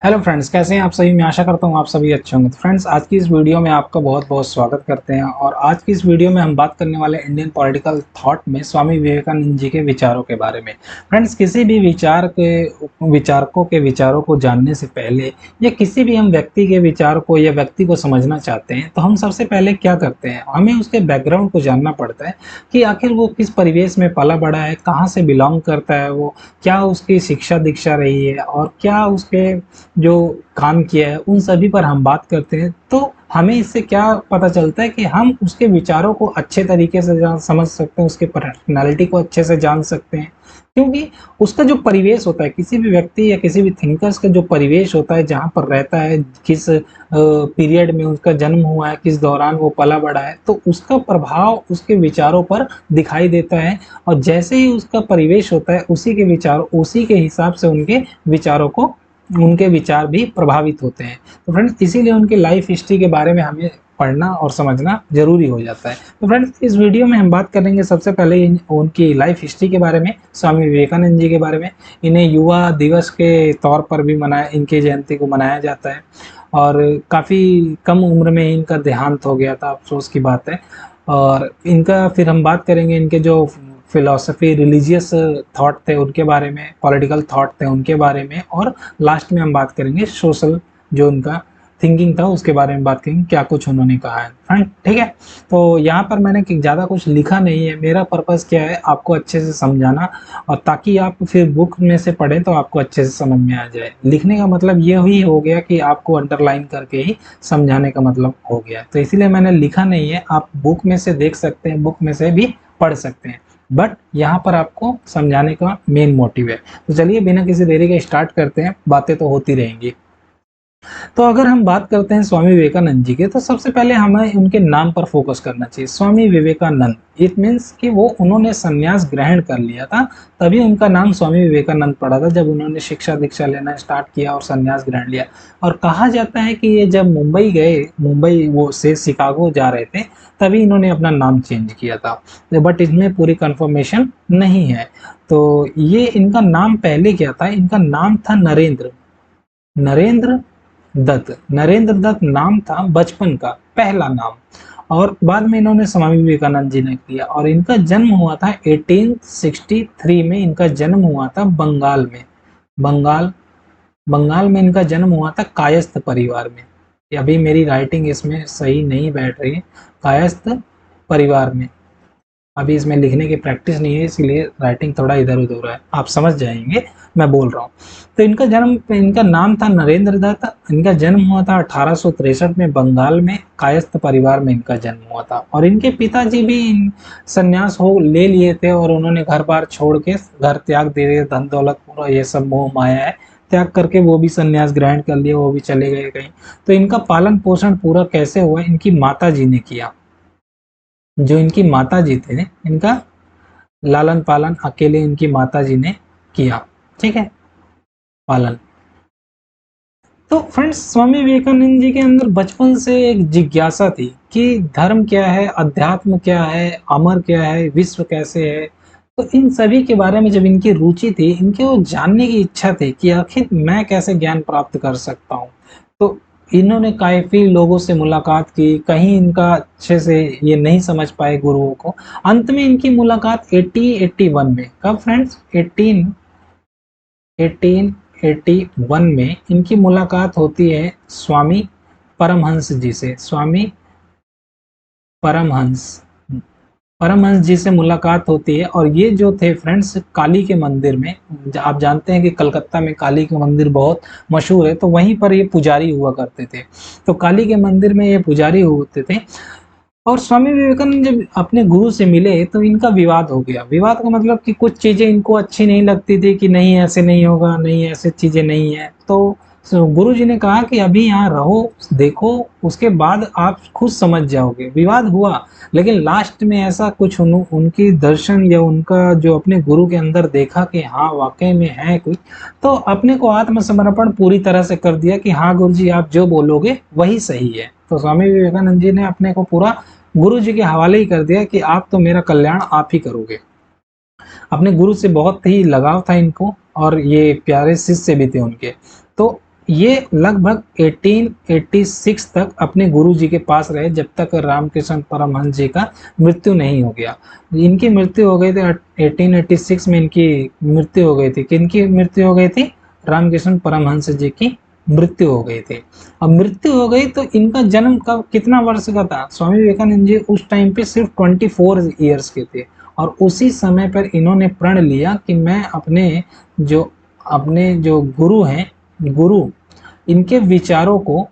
Hello friends, कैसे हैं आप सभी। मैं आशा करता हूँ आप सभी अच्छे होंगे। तो फ्रेंड्स, आज की इस वीडियो में आपका बहुत बहुत स्वागत करते हैं। और आज की इस वीडियो में हम बात करने वाले इंडियन पॉलिटिकल थॉट में स्वामी विवेकानंद जी के विचारों के बारे में। फ्रेंड्स, किसी भी विचारकों के विचारों को जानने से पहले या किसी भी हम व्यक्ति के विचार को या व्यक्ति को समझना चाहते हैं तो हम सबसे पहले क्या करते हैं, हमें उसके बैकग्राउंड को जानना पड़ता है कि आखिर वो किस परिवेश में पला बड़ा है, कहाँ से बिलोंग करता है, वो क्या उसकी शिक्षा दीक्षा रही है और क्या उसके जो काम किया है, उन सभी पर हम बात करते हैं। तो हमें इससे क्या पता चलता है कि हम उसके विचारों को अच्छे तरीके से समझ सकते हैं, उसके पर्सनालिटी को अच्छे से जान सकते हैं। क्योंकि उसका जो परिवेश होता है, किसी भी व्यक्ति या किसी भी थिंकर्स का जो परिवेश होता है, जहाँ पर रहता है, किस पीरियड में उसका जन्म हुआ है, किस दौरान वो पला बड़ा है, तो उसका प्रभाव उसके विचारों पर दिखाई देता है। और जैसे ही उसका परिवेश होता है, उसी के विचार उसी के हिसाब से उनके विचार भी प्रभावित होते हैं। तो फ्रेंड्स, इसीलिए उनकी लाइफ हिस्ट्री के बारे में हमें पढ़ना और समझना जरूरी हो जाता है। तो फ्रेंड्स, इस वीडियो में हम बात करेंगे सबसे पहले उनकी लाइफ हिस्ट्री के बारे में, स्वामी विवेकानंद जी के बारे में। इन्हें युवा दिवस के तौर पर भी इनकी जयंती को मनाया जाता है। और काफ़ी कम उम्र में इनका देहांत हो गया था, अफसोस की बात है। और इनका फिर हम बात करेंगे इनके जो फिलॉसफी, रिलीजियस थॉट थे उनके बारे में, पॉलिटिकल थॉट थे उनके बारे में, और लास्ट में हम बात करेंगे सोशल जो उनका थिंकिंग था उसके बारे में बात करेंगे, क्या कुछ उन्होंने कहा है। फ्रेंड, ठीक है। तो यहाँ पर मैंने ज़्यादा कुछ लिखा नहीं है, मेरा पर्पज़ क्या है, आपको अच्छे से समझाना, और ताकि आप फिर बुक में से पढ़ें तो आपको अच्छे से समझ में आ जाए। लिखने का मतलब ये ही हो गया कि आपको अंडरलाइन करके ही समझाने का मतलब हो गया, तो इसीलिए मैंने लिखा नहीं है। आप बुक में से देख सकते हैं, बुक में से भी पढ़ सकते हैं, बट यहाँ पर आपको समझाने का मेन मोटिव है। तो चलिए बिना किसी देरी के स्टार्ट करते हैं, बातें तो होती रहेंगी। तो अगर हम बात करते हैं स्वामी विवेकानंद जी के, तो सबसे पहले हमें उनके नाम पर फोकस करना चाहिए। स्वामी विवेकानंद, इट मीन्स कि वो उन्होंने संन्यास ग्रहण कर लिया था, तभी उनका नाम स्वामी विवेकानंद पड़ा था, जब उन्होंने शिक्षा दीक्षा लेना स्टार्ट किया और संन्यास ग्रहण लिया। और कहा जाता है कि ये जब मुंबई गए, मुंबई वो से शिकागो जा रहे थे, तभी इन्होंने अपना नाम चेंज किया था, बट इसमें पूरी कंफर्मेशन नहीं है। तो ये इनका नाम पहले क्या था, इनका नाम था नरेंद्र, नरेंद्र दत्त। नरेंद्र दत्त नाम था बचपन का पहला नाम, और बाद में इन्होंने स्वामी विवेकानंद जी ने किया। और इनका जन्म हुआ था 1863 में, इनका जन्म हुआ था बंगाल में। बंगाल बंगाल में इनका जन्म हुआ था, कायस्थ परिवार में। अभी मेरी राइटिंग इसमें सही नहीं बैठ रही है, कायस्थ परिवार में। अभी इसमें लिखने की प्रैक्टिस नहीं है, इसलिए राइटिंग थोड़ा इधर उधर हो रहा है, आप समझ जाएंगे मैं बोल रहा हूँ। तो इनका नाम था नरेंद्र दत्त। इनका जन्म हुआ था 1863 में, बंगाल में, कायस्थ परिवार में इनका जन्म हुआ था। और इनके पिताजी भी संन्यास हो ले लिए थे, और उन्होंने घर बार छोड़ के घर त्याग दे दिए, धन दौलत पूरा ये सब मोह माया है त्याग करके वो भी संन्यास ग्रहण कर लिए, वो भी चले गए कहीं। तो इनका पालन पोषण पूरा कैसे हुआ, इनकी माता जी ने किया। जो इनकी माता जी थे, इनका लालन पालन अकेले इनकी माता जी ने किया, ठीक है, पालन। तो फ्रेंड्स, स्वामी विवेकानंद जी के अंदर बचपन से एक जिज्ञासा थी कि धर्म क्या है, अध्यात्म क्या है, अमर क्या है, विश्व कैसे है। तो इन सभी के बारे में जब इनकी रुचि थी, इनके वो जानने की इच्छा थी कि आखिर मैं कैसे ज्ञान प्राप्त कर सकता हूँ। तो इन्होंने काफी लोगों से मुलाकात की, कहीं इनका अच्छे से ये नहीं समझ पाए गुरुओं को। अंत में इनकी मुलाकात 1881 में, कब फ्रेंड्स, 1881 में इनकी मुलाकात होती है स्वामी परमहंस जी से। स्वामी परमहंस परमहंस जी से मुलाकात होती है। और ये जो थे फ्रेंड्स, काली के मंदिर में, आप जानते हैं कि कलकत्ता में काली का मंदिर बहुत मशहूर है, तो वहीं पर ये पुजारी हुआ करते थे। तो काली के मंदिर में ये पुजारी होते थे। और स्वामी विवेकानंद जब अपने गुरु से मिले तो इनका विवाद हो गया। विवाद का मतलब कि कुछ चीजें इनको अच्छी नहीं लगती थी, कि नहीं ऐसे नहीं होगा, नहीं ऐसे चीजें नहीं है। तो गुरु जी ने कहा कि अभी यहाँ रहो, देखो, उसके बाद आप खुद समझ जाओगे। विवाद हुआ, लेकिन लास्ट में ऐसा कुछ उनकी दर्शन या उनका जो अपने गुरु के अंदर देखा कि हाँ वाकई में है कुछ, तो अपने को आत्मसमर्पण पूरी तरह से कर दिया कि हाँ गुरु जी, आप जो बोलोगे वही सही है। तो स्वामी विवेकानंद जी ने अपने को पूरा गुरु जी के हवाले ही कर दिया कि आप तो मेरा कल्याण आप ही करोगे। अपने गुरु से बहुत ही लगाव था इनको, और ये प्यारे शिष्य भी थे उनके। तो ये लगभग 1886 तक अपने गुरु जी के पास रहे, जब तक रामकृष्ण परमहंस जी का मृत्यु नहीं हो गया। इनकी मृत्यु हो गई थी 1886 में, इनकी मृत्यु हो गई थी। किनकी मृत्यु हो गई थी? रामकृष्ण परमहंस जी की मृत्यु हो गई थी। अब मृत्यु हो गई तो इनका जन्म कब, कितना वर्ष का था? स्वामी विवेकानंद जी उस टाइम पे सिर्फ 24 ईयर्स के थे, और उसी समय पर इन्होंने प्रण लिया कि मैं अपने जो गुरु हैं, गुरु, इनके विचारों को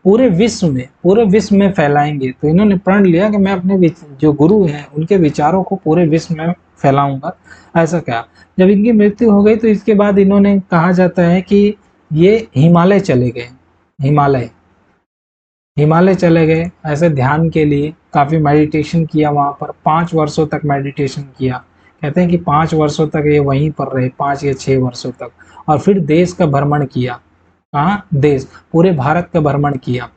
पूरे विश्व में फैलाएंगे। तो इन्होंने प्रण लिया कि मैं अपने जो गुरु हैं उनके विचारों को पूरे विश्व में फैलाऊंगा। ऐसा क्या, जब इनकी मृत्यु हो गई तो इसके बाद इन्होंने, कहा जाता है कि ये हिमालय चले गए। हिमालय हिमालय चले गए ऐसे ध्यान के लिए। काफ़ी मेडिटेशन किया वहाँ पर, 5 वर्षों तक मेडिटेशन किया। कहते हैं कि 5 वर्षों तक ये वहीं पर रहे, 5 या 6 वर्षों तक। और फिर देश का भ्रमण किया। कहाँ? देश, पूरे भारत का भ्रमण किया।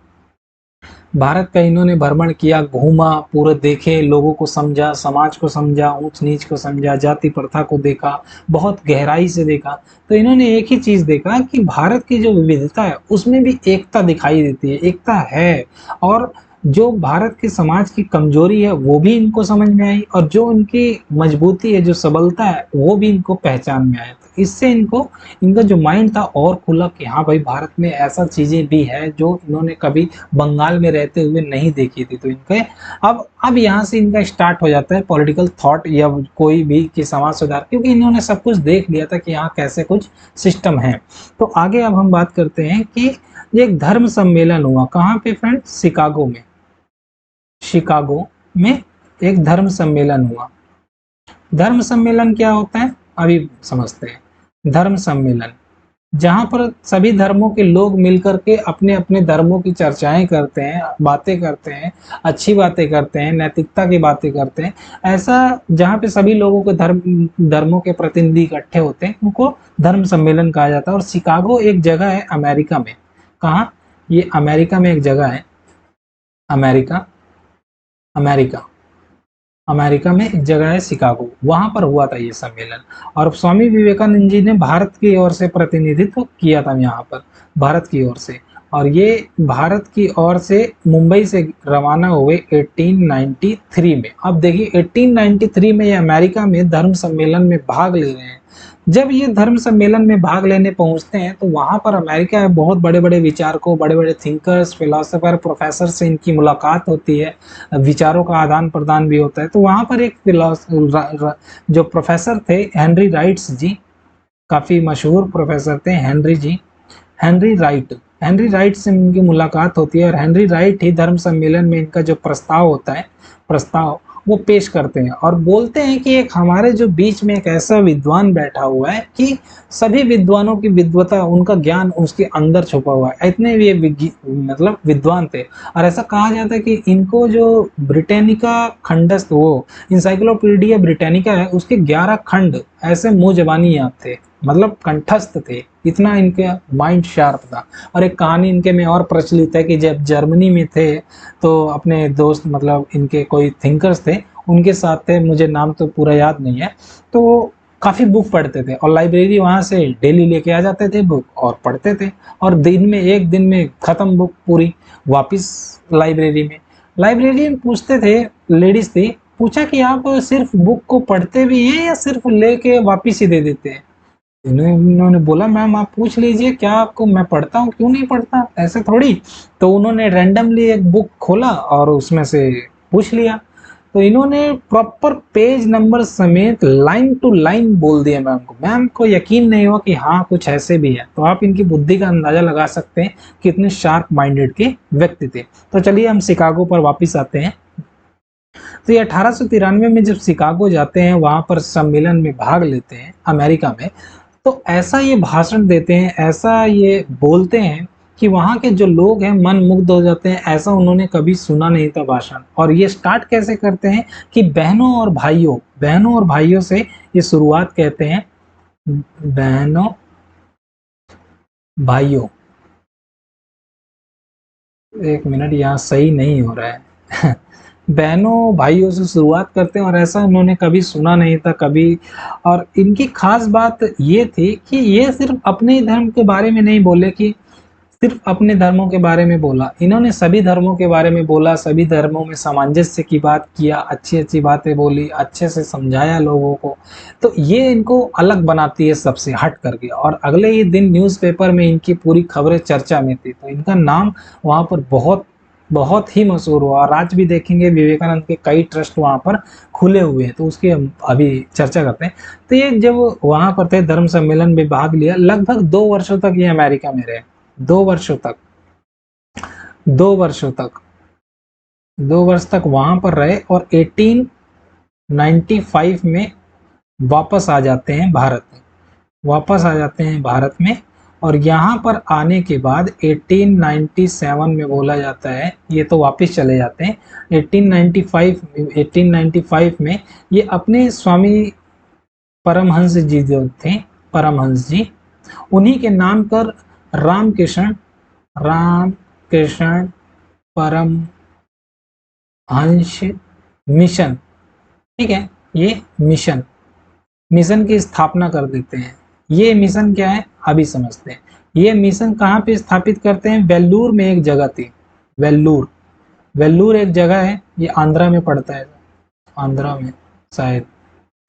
भारत का इन्होंने भ्रमण किया, घूमा, पूरे देखे, लोगों को समझा, समाज को समझा, ऊंच नीच को समझा, जाति प्रथा को देखा, बहुत गहराई से देखा। तो इन्होंने एक ही चीज देखा कि भारत की जो विविधता है उसमें भी एकता दिखाई देती है, एकता है। और जो भारत के समाज की कमजोरी है वो भी इनको समझ में आई, और जो उनकी मजबूती है, जो सबलता है, वो भी इनको पहचान में आया। तो इससे इनका जो माइंड था और खुला कि हाँ भाई, भारत में ऐसा चीजें भी है जो इन्होंने कभी बंगाल में रहते हुए नहीं देखी थी। तो इनके अब यहाँ से इनका स्टार्ट हो जाता है पॉलिटिकल थॉट, या कोई भी कि समाज सुधार, क्योंकि इन्होंने सब कुछ देख लिया था कि यहाँ कैसे कुछ सिस्टम है। तो आगे अब हम बात करते हैं कि ये एक धर्म सम्मेलन हुआ। कहाँ पे फ्रेंड्स? शिकागो में। शिकागो में एक धर्म सम्मेलन हुआ। धर्म सम्मेलन क्या होता है अभी समझते हैं। धर्म सम्मेलन, जहाँ पर सभी धर्मों के लोग मिलकर के अपने अपने धर्मों की चर्चाएं करते हैं, बातें करते हैं, अच्छी बातें करते हैं, नैतिकता की बातें करते हैं। ऐसा जहाँ पे सभी लोगों के धर्मों के प्रतिनिधि इकट्ठे होते हैं, उनको धर्म सम्मेलन कहा जाता है। और शिकागो एक जगह है अमेरिका में। कहाँ? ये अमेरिका में एक जगह है। अमेरिका अमेरिका अमेरिका में एक जगह है शिकागो, वहां पर हुआ था ये सम्मेलन। और स्वामी विवेकानंद जी ने भारत की ओर से प्रतिनिधित्व किया था यहाँ पर, भारत की ओर से। और ये भारत की ओर से मुंबई से रवाना हुए 1893 में। अब देखिए 1893 में ये अमेरिका में धर्म सम्मेलन में भाग ले रहे हैं। जब ये धर्म सम्मेलन में भाग लेने पहुंचते हैं तो वहां पर अमेरिका में बहुत बड़े बड़े विचारकों, बड़े बड़े थिंकर्स, फिलोसोफर, प्रोफेसर से इनकी मुलाकात होती है, विचारों का आदान प्रदान भी होता है। तो वहां पर एक जो प्रोफेसर थे, हेनरी राइट्स जी, काफी मशहूर प्रोफेसर थे हेनरी जी, हेनरी राइट से इनकी मुलाकात होती है। और हेनरी राइट ही धर्म सम्मेलन में इनका जो प्रस्ताव होता है, प्रस्ताव वो पेश करते हैं, और बोलते हैं कि एक हमारे जो बीच में एक ऐसा विद्वान बैठा हुआ है कि सभी विद्वानों की विद्वता, उनका ज्ञान उसके अंदर छुपा हुआ है। इतने ये मतलब विद्वान थे। और ऐसा कहा जाता है कि इनको जो ब्रिटानिका खंडस्थ, वो इंसाइक्लोपीडिया ब्रिटानिका है, उसके 11 खंड ऐसे मुंह जबानी याद थे, मतलब कंठस्थ थे, इतना इनका माइंड शार्प था। और एक कहानी इनके में और प्रचलित है कि जब जर्मनी में थे तो अपने दोस्त, मतलब इनके कोई थिंकर्स थे, उनके साथ थे, मुझे नाम तो पूरा याद नहीं है। तो काफ़ी बुक पढ़ते थे, और लाइब्रेरी वहाँ से डेली लेके आ जाते थे बुक और पढ़ते थे। और एक दिन में ख़त्म बुक पूरी, वापस लाइब्रेरी में। लाइब्रेरियन पूछते थे, लेडीज थी, पूछा कि आप सिर्फ बुक को पढ़ते भी हैं या सिर्फ लेके वापिस ही दे देते हैं? इन्होंने बोला, मैम आप पूछ लीजिए, क्या आपको मैं पढ़ता हूँ, क्यों नहीं पढ़ता, ऐसे थोड़ी। तो उन्होंने रैंडमली एक बुक खोला और उसमें से पूछ लिया। तो इन्होंने प्रॉपर पेज नंबर समेत लाइन टू लाइन बोल दिया मैम को। मैम को यकीन नहीं हुआ कि हाँ कुछ ऐसे भी है। तो आप इनकी बुद्धि का अंदाजा लगा सकते हैं कितने शार्प माइंडेड के व्यक्ति थे। तो चलिए हम शिकागो पर वापिस आते हैं। तो ये 1893 में जब शिकागो जाते हैं, वहां पर सम्मेलन में भाग लेते हैं अमेरिका में, तो ऐसा ये भाषण देते हैं, ऐसा ये बोलते हैं कि वहाँ के जो लोग हैं मन मुग्ध हो जाते हैं। ऐसा उन्होंने कभी सुना नहीं था भाषण। और ये स्टार्ट कैसे करते हैं कि बहनों और भाइयों से ये शुरुआत कहते हैं, बहनों भाइयों, एक मिनट यहाँ सही नहीं हो रहा है बहनों भाइयों से शुरुआत करते हैं, और ऐसा उन्होंने कभी सुना नहीं था कभी। और इनकी खास बात ये थी कि ये सिर्फ अपने ही धर्म के बारे में नहीं बोले कि सिर्फ अपने धर्मों के बारे में बोला, इन्होंने सभी धर्मों के बारे में बोला, सभी धर्मों में सामंजस्य की बात किया, अच्छी अच्छी बातें बोली, अच्छे से समझाया लोगों को। तो ये इनको अलग बनाती है सबसे हट करके। और अगले ही दिन न्यूज़पेपर में इनकी पूरी खबरें चर्चा में थी, तो इनका नाम वहाँ पर बहुत बहुत ही मशहूर हुआ। और आज भी देखेंगे विवेकानंद के कई ट्रस्ट वहाँ पर खुले हुए हैं, तो उसकी हम अभी चर्चा करते हैं। तो ये जब वहाँ पर थे, धर्म सम्मेलन में भाग लिया, लगभग 2 वर्षों तक ये अमेरिका में रहे। 2 वर्षों तक, 2 वर्षों तक, 2 वर्ष तक वहां पर रहे, और 1895 में वापस आ जाते हैं भारत में, वापस आ जाते हैं भारत में। और यहाँ पर आने के बाद 1897 में बोला जाता है, ये तो वापस चले जाते हैं 1895 में ये अपने स्वामी परमहंस जी जो थे, परमहंस जी, उन्हीं के नाम पर रामकृष्ण रामकृष्ण परमहंस मिशन, ठीक है, ये मिशन मिशन की स्थापना कर देते हैं। ये मिशन क्या है अभी समझते हैं। ये मिशन कहाँ पे स्थापित करते हैं? वेल्लूर में एक जगह थी, वेल्लूर, वेल्लूर एक जगह है, ये आंध्रा में पड़ता है, आंध्रा में शायद,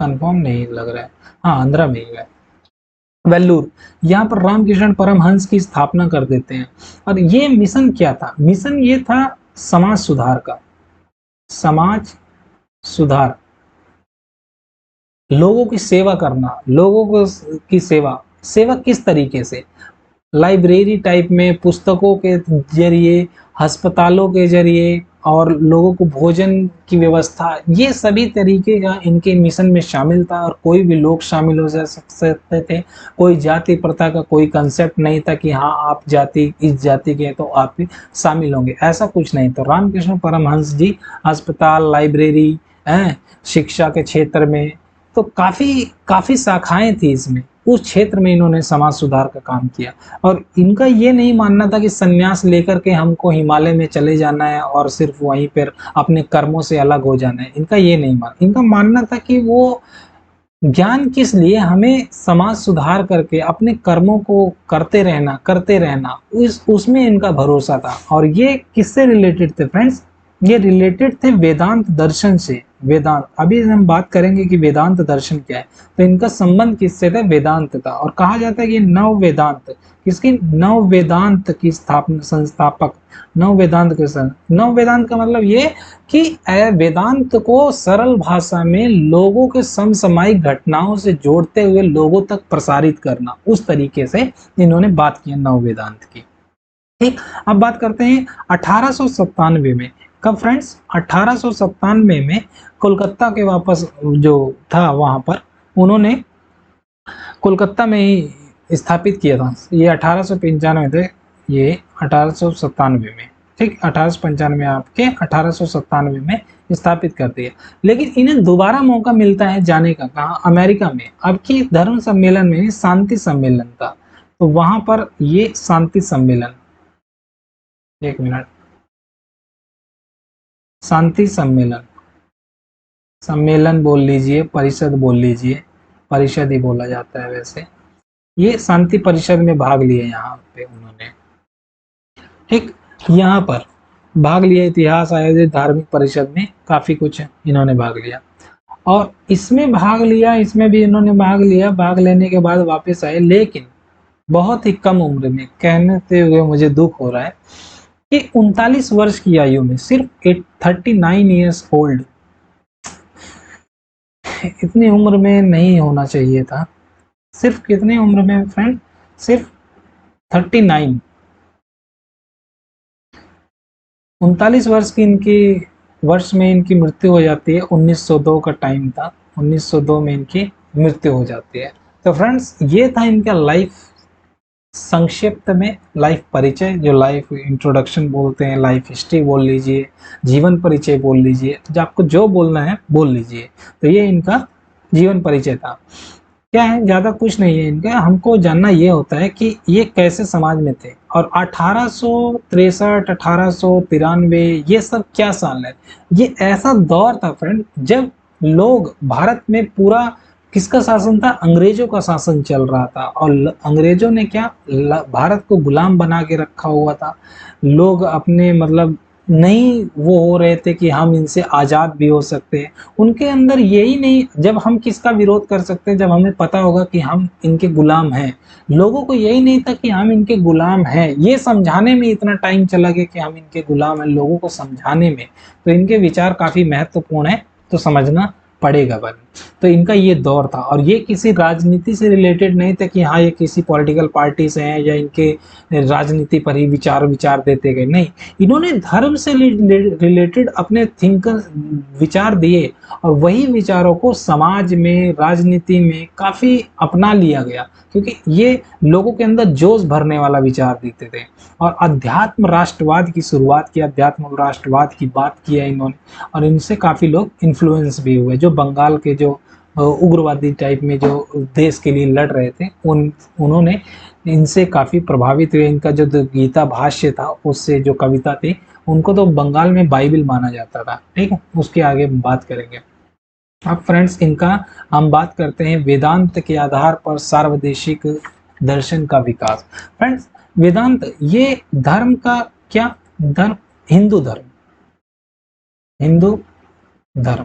कंफर्म नहीं लग रहा है, हाँ आंध्रा में ही है वेल्लूर। यहाँ पर रामकृष्ण परमहंस की स्थापना कर देते हैं। और ये मिशन क्या था? मिशन ये था समाज सुधार का, समाज सुधार, लोगों की सेवा करना, लोगों को की सेवा, सेवा किस तरीके से? लाइब्रेरी टाइप में, पुस्तकों के जरिए, अस्पतालों के जरिए, और लोगों को भोजन की व्यवस्था, ये सभी तरीके का इनके मिशन में शामिल था। और कोई भी लोग शामिल हो जा सकते थे, कोई जाति प्रथा का कोई कंसेप्ट नहीं था कि हाँ आप जाति, इस जाति के तो आप भी शामिल होंगे, ऐसा कुछ नहीं। तो रामकृष्ण परमहंस जी अस्पताल, लाइब्रेरी, शिक्षा के क्षेत्र में, तो काफ़ी काफ़ी शाखाएं थी इसमें, उस क्षेत्र में इन्होंने समाज सुधार का काम किया। और इनका ये नहीं मानना था कि संन्यास लेकर के हमको हिमालय में चले जाना है और सिर्फ वहीं पर अपने कर्मों से अलग हो जाना है, इनका ये नहीं मानना। इनका मानना था कि वो ज्ञान किस लिए, हमें समाज सुधार करके अपने कर्मों को करते रहना, उसमें इनका भरोसा था। और ये किससे रिलेटेड थे फ्रेंड्स? ये रिलेटेड थे वेदांत दर्शन से। वेदांत, अभी हम बात करेंगे कि वेदांत दर्शन क्या है। तो इनका संबंध किससे था? वेदांत था। और कहा जाता है कि नव वेदांत, किसकी? नव वेदांत की स्थापना, संस्थापक नव वेदांत के नव वेदांत का मतलब ये कि वेदांत को सरल भाषा में लोगों के समसामयिक घटनाओं से जोड़ते हुए लोगों तक प्रसारित करना, उस तरीके से इन्होंने बात की नव वेदांत की। ठीक, अब बात करते हैं 1897 में। कब फ्रेंड्स? 1897 में कोलकाता के वापस जो था वहां पर उन्होंने कोलकाता में ही स्थापित किया था। ये 1895 थे, ये 1897 में, ठीक, 1895 आपके 1897 में स्थापित कर दिया। लेकिन इन्हें दोबारा मौका मिलता है जाने का, कहाँ? अमेरिका में। अब की धर्म सम्मेलन में शांति सम्मेलन था, तो वहां पर ये शांति सम्मेलन, एक मिनट, शांति सम्मेलन, सम्मेलन बोल लीजिए, परिषद बोल लीजिए, परिषद ही बोला जाता है वैसे। ये शांति परिषद में भाग लिए यहाँ पे उन्होंने, ठीक, यहाँ पर भाग लिया, इतिहास आयोजित धार्मिक परिषद में काफी कुछ इन्होंने भाग लिया। और इसमें भाग लिया, इसमें भी इन्होंने भाग लिया, भाग लेने के बाद वापस आए, लेकिन बहुत ही कम उम्र में, कहने हुए मुझे दुख हो रहा है कि 39 वर्ष की आयु में, सिर्फ 39 ईयर्स ओल्ड, इतनी उम्र में नहीं होना चाहिए था। सिर्फ कितनी उम्र में फ्रेंड? सिर्फ 39, 39 वर्ष की इनकी वर्ष में इनकी मृत्यु हो जाती है। 1902 का टाइम था, 1902 में इनकी मृत्यु हो जाती है। तो फ्रेंड्स ये था इनका लाइफ, संक्षिप्त में लाइफ परिचय, जो लाइफ इंट्रोडक्शन बोलते हैं, लाइफ हिस्ट्री बोल लीजिए, जीवन परिचय बोल लीजिए, जो आपको जो बोलना है बोल लीजिए। तो ये इनका जीवन परिचय था। क्या है, ज़्यादा कुछ नहीं है इनका। हमको जानना ये होता है कि ये कैसे समाज में थे, और 1863, 1893 ये सब क्या साल है। ये ऐसा दौर था फ्रेंड जब लोग भारत में पूरा किसका शासन था, अंग्रेजों का शासन चल रहा था। और अंग्रेजों ने क्या भारत को गुलाम बना के रखा हुआ था। लोग अपने मतलब नहीं वो हो रहे थे कि हम इनसे आज़ाद भी हो सकते हैं। उनके अंदर यही नहीं, जब हम किसका विरोध कर सकते हैं, जब हमें पता होगा कि हम इनके गुलाम हैं। लोगों को यही नहीं था कि हम इनके गुलाम हैं, ये समझाने में इतना टाइम चला गया कि हम इनके गुलाम हैं, लोगों को समझाने में। तो इनके विचार काफी महत्वपूर्ण है, तो समझना पड़ेगा बन। तो इनका ये दौर था, और ये किसी राजनीति से रिलेटेड नहीं था कि हाँ ये किसी पॉलिटिकल पार्टी से हैं या इनके राजनीति पर ही विचार विचार देते गए, नहीं। इन्होंने धर्म से रिलेटेड अपने थिंकर विचार दिए, और वही विचारों को समाज में, राजनीति में काफी अपना लिया गया, क्योंकि ये लोगों के अंदर जोश भरने वाला विचार देते थे। और अध्यात्म राष्ट्रवाद की शुरुआत की, अध्यात्म राष्ट्रवाद की बात की है इन्होंने, और इनसे काफी लोग इन्फ्लुएंस भी हुए। जो बंगाल के जो उग्रवादी टाइप में जो देश के लिए लड़ रहे थे, उन्होंने इनसे काफी प्रभावित हुए। इनका जो गीता भाष्य था, उससे जो कविता थी, उनको तो बंगाल में बाइबल माना जाता था। ठीक है, उसके आगे बात करेंगे। अब फ्रेंड्स इनका हम बात करते हैं वेदांत के आधार पर सार्वदेशिक दर्शन का विकास। फ्रेंड्स वेदांत ये धर्म का क्या धर्म, हिंदू धर्म, हिंदू धर्म,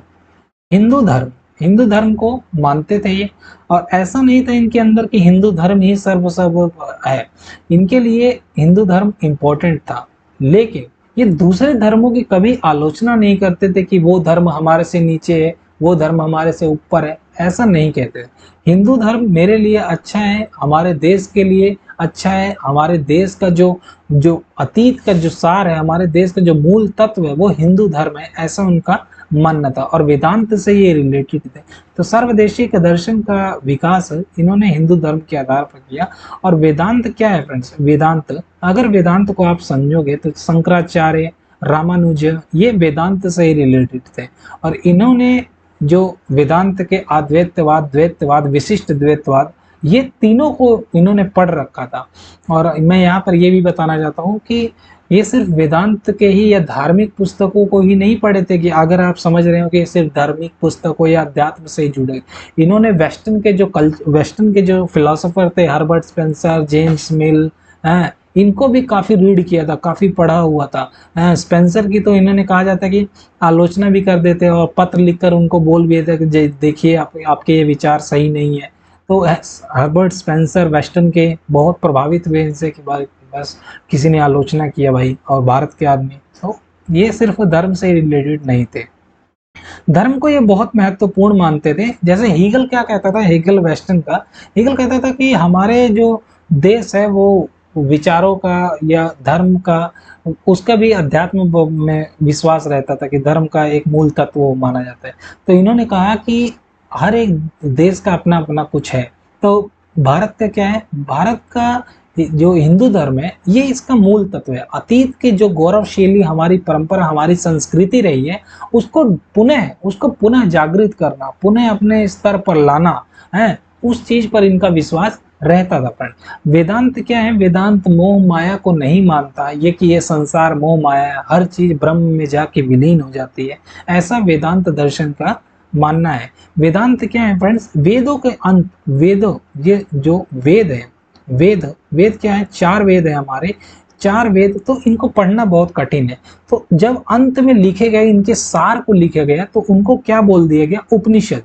हिंदू धर्म, हिंदू धर्म को मानते थे ये। और ऐसा नहीं था इनके अंदर कि हिंदू धर्म ही सर्व है। इनके लिए हिंदू धर्म इंपॉर्टेंट था, लेकिन ये दूसरे धर्मों की कभी आलोचना नहीं करते थे कि वो धर्म हमारे से नीचे है, वो धर्म हमारे से ऊपर है, ऐसा नहीं कहते। हिंदू धर्म मेरे लिए अच्छा है, हमारे देश के लिए अच्छा है, हमारे देश का जो जो अतीत का जो सार है, हमारे देश का जो मूल तत्व है, वो हिंदू धर्म है, ऐसा उनका मानना था। और वेदांत से ये रिलेटेड थे। तो सर्वदेशिक दर्शन का विकास इन्होंने हिंदू धर्म के आधार पर किया। और वेदांत क्या है फ्रेंड्स, वेदांत अगर वेदांत को आप समझोगे तो शंकराचार्य, रामानुज, ये वेदांत से ही रिलेटेड थे। और इन्होंने जो वेदांत के अद्वैतवाद, द्वैतवाद, विशिष्ट द्वैतवाद, ये तीनों को इन्होंने पढ़ रखा था। और मैं यहाँ पर ये भी बताना चाहता हूँ कि ये सिर्फ वेदांत के ही या धार्मिक पुस्तकों को ही नहीं पढ़े थे, कि अगर आप समझ रहे हो कि सिर्फ धार्मिक पुस्तकों या अध्यात्म से ही जुड़े। इन्होंने वेस्टर्न के जो फिलोसोफर थे, हर्बर्ट स्पेंसर, जेम्स मिल, हैं, इनको भी काफी रीड किया था, काफी पढ़ा हुआ था। स्पेंसर की तो इन्होंने कहा जाता है कि आलोचना भी कर देते और पत्र लिखकर उनको बोल भी देते कि देखिए आपके ये विचार सही नहीं है। तो हर्बर्ट स्पेंसर वेस्टर्न के बहुत प्रभावित हुए इनसे, कि भाई बस किसी ने आलोचना किया भाई, और भारत के आदमी। तो ये सिर्फ धर्म से रिलेटेड नहीं थे, धर्म को ये बहुत महत्वपूर्ण मानते थे। जैसे हीगल क्या कहता था, हीगल वेस्टर्न का, हीगल कहता था कि हमारे जो देश है वो विचारों का या धर्म का, उसका भी अध्यात्म में विश्वास रहता था, कि धर्म का एक मूल तत्व माना जाता है। तो इन्होंने कहा कि हर एक देश का अपना अपना कुछ है। तो भारत का क्या है, भारत का जो हिंदू धर्म है ये इसका मूल तत्व है। अतीत की जो गौरवशाली हमारी परंपरा, हमारी संस्कृति रही है, उसको पुनः जागृत करना, पुनः अपने स्तर पर लाना है, उस चीज पर इनका विश्वास रहता था। फ्रेंड वेदांत क्या है, वेदांत मोह माया को नहीं मानता, ये कि ये संसार मोह माया है, हर चीज ब्रह्म में जाके विलीन हो जाती है, ऐसा वेदांत दर्शन का मानना है। वेदांत क्या है फ्रेंड्स, वेदों के अंत, वेदों, ये जो वेद है, वेद क्या है, चार वेद है हमारे, चार वेद, तो इनको पढ़ना बहुत कठिन है। तो जब अंत में लिखे गए, इनके सार को लिखा गया, तो उनको क्या बोल दिया गया, उपनिषद,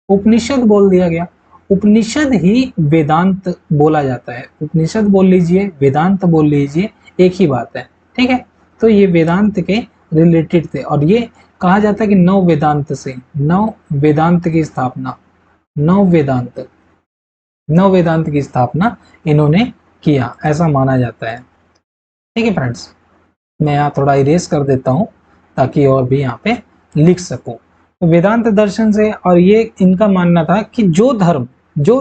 उपनिषद बोल दिया गया। उपनिषद ही वेदांत बोला जाता है, उपनिषद बोल लीजिए, वेदांत बोल लीजिए, एक ही बात है। ठीक है, तो ये वेदांत के रिलेटेड थे। और ये कहा जाता है कि नव वेदांत से, नव वेदांत की स्थापना, नव वेदांत, नव वेदांत की स्थापना इन्होंने किया, ऐसा माना जाता है। ठीक है फ्रेंड्स, मैं यहाँ थोड़ा इरेज कर देता हूँ ताकि और भी यहाँ पे लिख सकूं। तो वेदांत दर्शन से, और ये इनका मानना था कि जो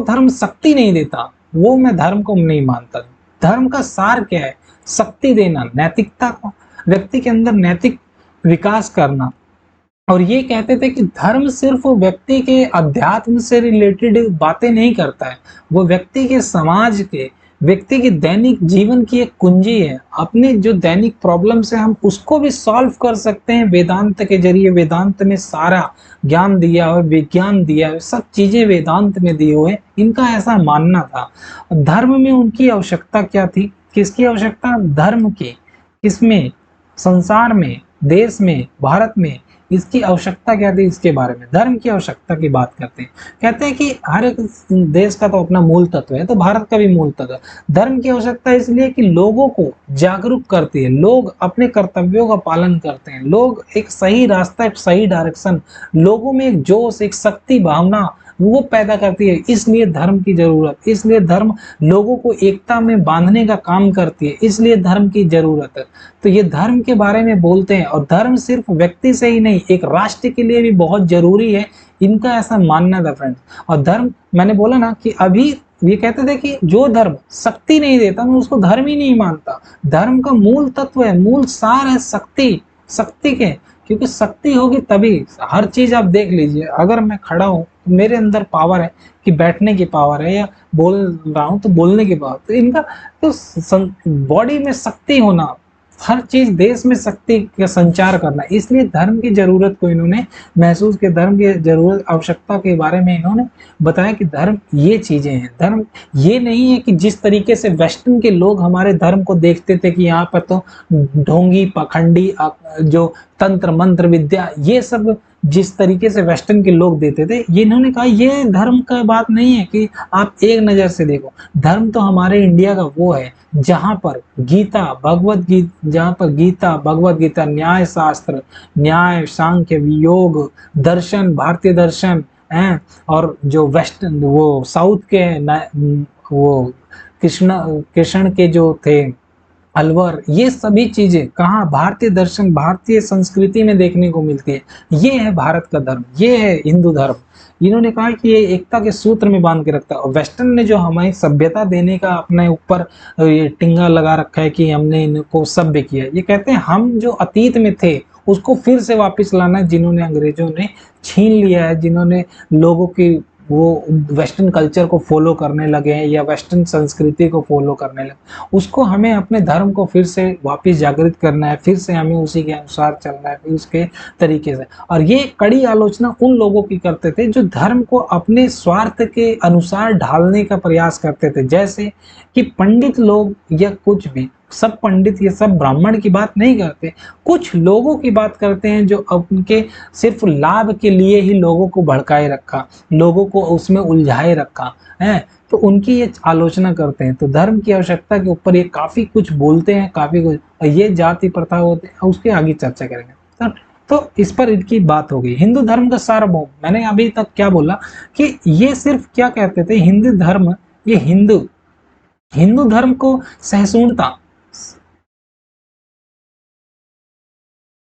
धर्म शक्ति नहीं देता, वो मैं धर्म को नहीं मानता। धर्म का सार क्या है, शक्ति देना, नैतिकता को, व्यक्ति के अंदर नैतिक विकास करना, और ये कहते थे कि धर्म सिर्फ व्यक्ति के अध्यात्म से रिलेटेड बातें नहीं करता है, वो व्यक्ति के समाज के व्यक्ति की दैनिक जीवन की एक कुंजी है। अपने जो दैनिक प्रॉब्लम्स है हम उसको भी सॉल्व कर सकते हैं वेदांत के जरिए। वेदांत में सारा ज्ञान दिया हुआ, विज्ञान दिया हुआ, सब चीजें वेदांत में दिए हुए, इनका ऐसा मानना था। धर्म में उनकी आवश्यकता क्या थी, किसकी आवश्यकता, धर्म की, किसमें, संसार में, देश में, भारत में, इसकी आवश्यकता क्या थी, इसके बारे में धर्म की आवश्यकता की बात करते हैं। कहते हैं कि हर एक देश का तो अपना मूल तत्व है, तो भारत का भी मूल तत्व है। धर्म की आवश्यकता इसलिए कि लोगों को जागरूक करती है, लोग अपने कर्तव्यों का पालन करते हैं, लोग एक सही रास्ता, एक सही डायरेक्शन, लोगों में एक जोश, एक शक्ति भावना वो पैदा करती है। इसलिए धर्म की जरूरत, इसलिए धर्म लोगों को एकता में बांधने का काम करती है, इसलिए धर्म की जरूरत है। तो ये धर्म के बारे में बोलते हैं, और धर्म सिर्फ व्यक्ति से ही नहीं, एक राष्ट्र के लिए भी बहुत जरूरी है, इनका ऐसा मानना था फ्रेंड्स। और धर्म, मैंने बोला ना कि अभी ये कहते थे कि जो धर्म शक्ति नहीं देता मैं उसको धर्म ही नहीं मानता। धर्म का मूल तत्व है, मूल सार है शक्ति, शक्ति के, क्योंकि शक्ति होगी तभी हर चीज। आप देख लीजिए, अगर मैं खड़ा हूँ तो मेरे अंदर पावर है कि बैठने की पावर है, या बोल रहा हूँ तो बोलने की पावर, तो इनका तो बॉडी में शक्ति होना, हर चीज देश में शक्ति का संचार करना, इसलिए धर्म की जरूरत को इन्होंने महसूस किया। धर्म की जरूरत, आवश्यकता के बारे में इन्होंने बताया कि धर्म ये चीजें हैं। धर्म ये नहीं है कि जिस तरीके से वेस्टर्न के लोग हमारे धर्म को देखते थे कि यहाँ पर तो ढोंगी पाखंडी जो तंत्र मंत्र विद्या ये सब जिस तरीके से वेस्टर्न के लोग देते थे, ये इन्होंने कहा ये धर्म का बात नहीं है कि आप एक नजर से देखो। धर्म तो हमारे इंडिया का वो है जहां पर गीता भगवत गीता, जहां पर गीता भगवत गीता, न्याय शास्त्र, न्याय, सांख्य, योग, दर्शन, भारतीय दर्शन हैं, और जो वेस्टर्न वो साउथ के वो कृष्ण के जो थे अलवर, ये सभी चीजें कहाँ भारतीय दर्शन, भारतीय संस्कृति में देखने को मिलती है। ये है भारत का धर्म, ये है हिंदू धर्म। इन्होंने कहा कि ये एकता के सूत्र में बांध के रखता है। और वेस्टर्न ने जो हमारी सभ्यता देने का अपने ऊपर ये टिंगा लगा रखा है कि हमने इनको सभ्य किया, ये कहते हैं हम जो अतीत में थे उसको फिर से वापस लाना है, जिन्होंने अंग्रेजों ने छीन लिया है, जिन्होंने लोगों की वो वेस्टर्न कल्चर को फॉलो करने लगे हैं या वेस्टर्न संस्कृति को फॉलो करने लगे, उसको हमें अपने धर्म को फिर से वापस जागृत करना है, फिर से हमें उसी के अनुसार चलना है, फिर उसके तरीके से। और ये कड़ी आलोचना उन लोगों की करते थे जो धर्म को अपने स्वार्थ के अनुसार ढालने का प्रयास करते थे। जैसे कि पंडित लोग या कुछ भी, सब पंडित ये सब ब्राह्मण की बात नहीं करते, कुछ लोगों की बात करते हैं जो उनके सिर्फ लाभ के लिए ही लोगों को भड़काए रखा, लोगों को उसमें उलझाए रखा है, तो उनकी ये आलोचना करते हैं। तो धर्म की आवश्यकता के ऊपर ये काफी कुछ बोलते हैं, काफी कुछ, और ये जाति प्रथा होते हैं, उसके आगे चर्चा करेंगे। तो इस पर इनकी बात हो गई। हिंदू धर्म का सार्वभौम, मैंने अभी तक क्या बोला कि ये सिर्फ क्या कहते थे, हिंदू धर्म, ये हिंदू धर्म को सहिष्णुता,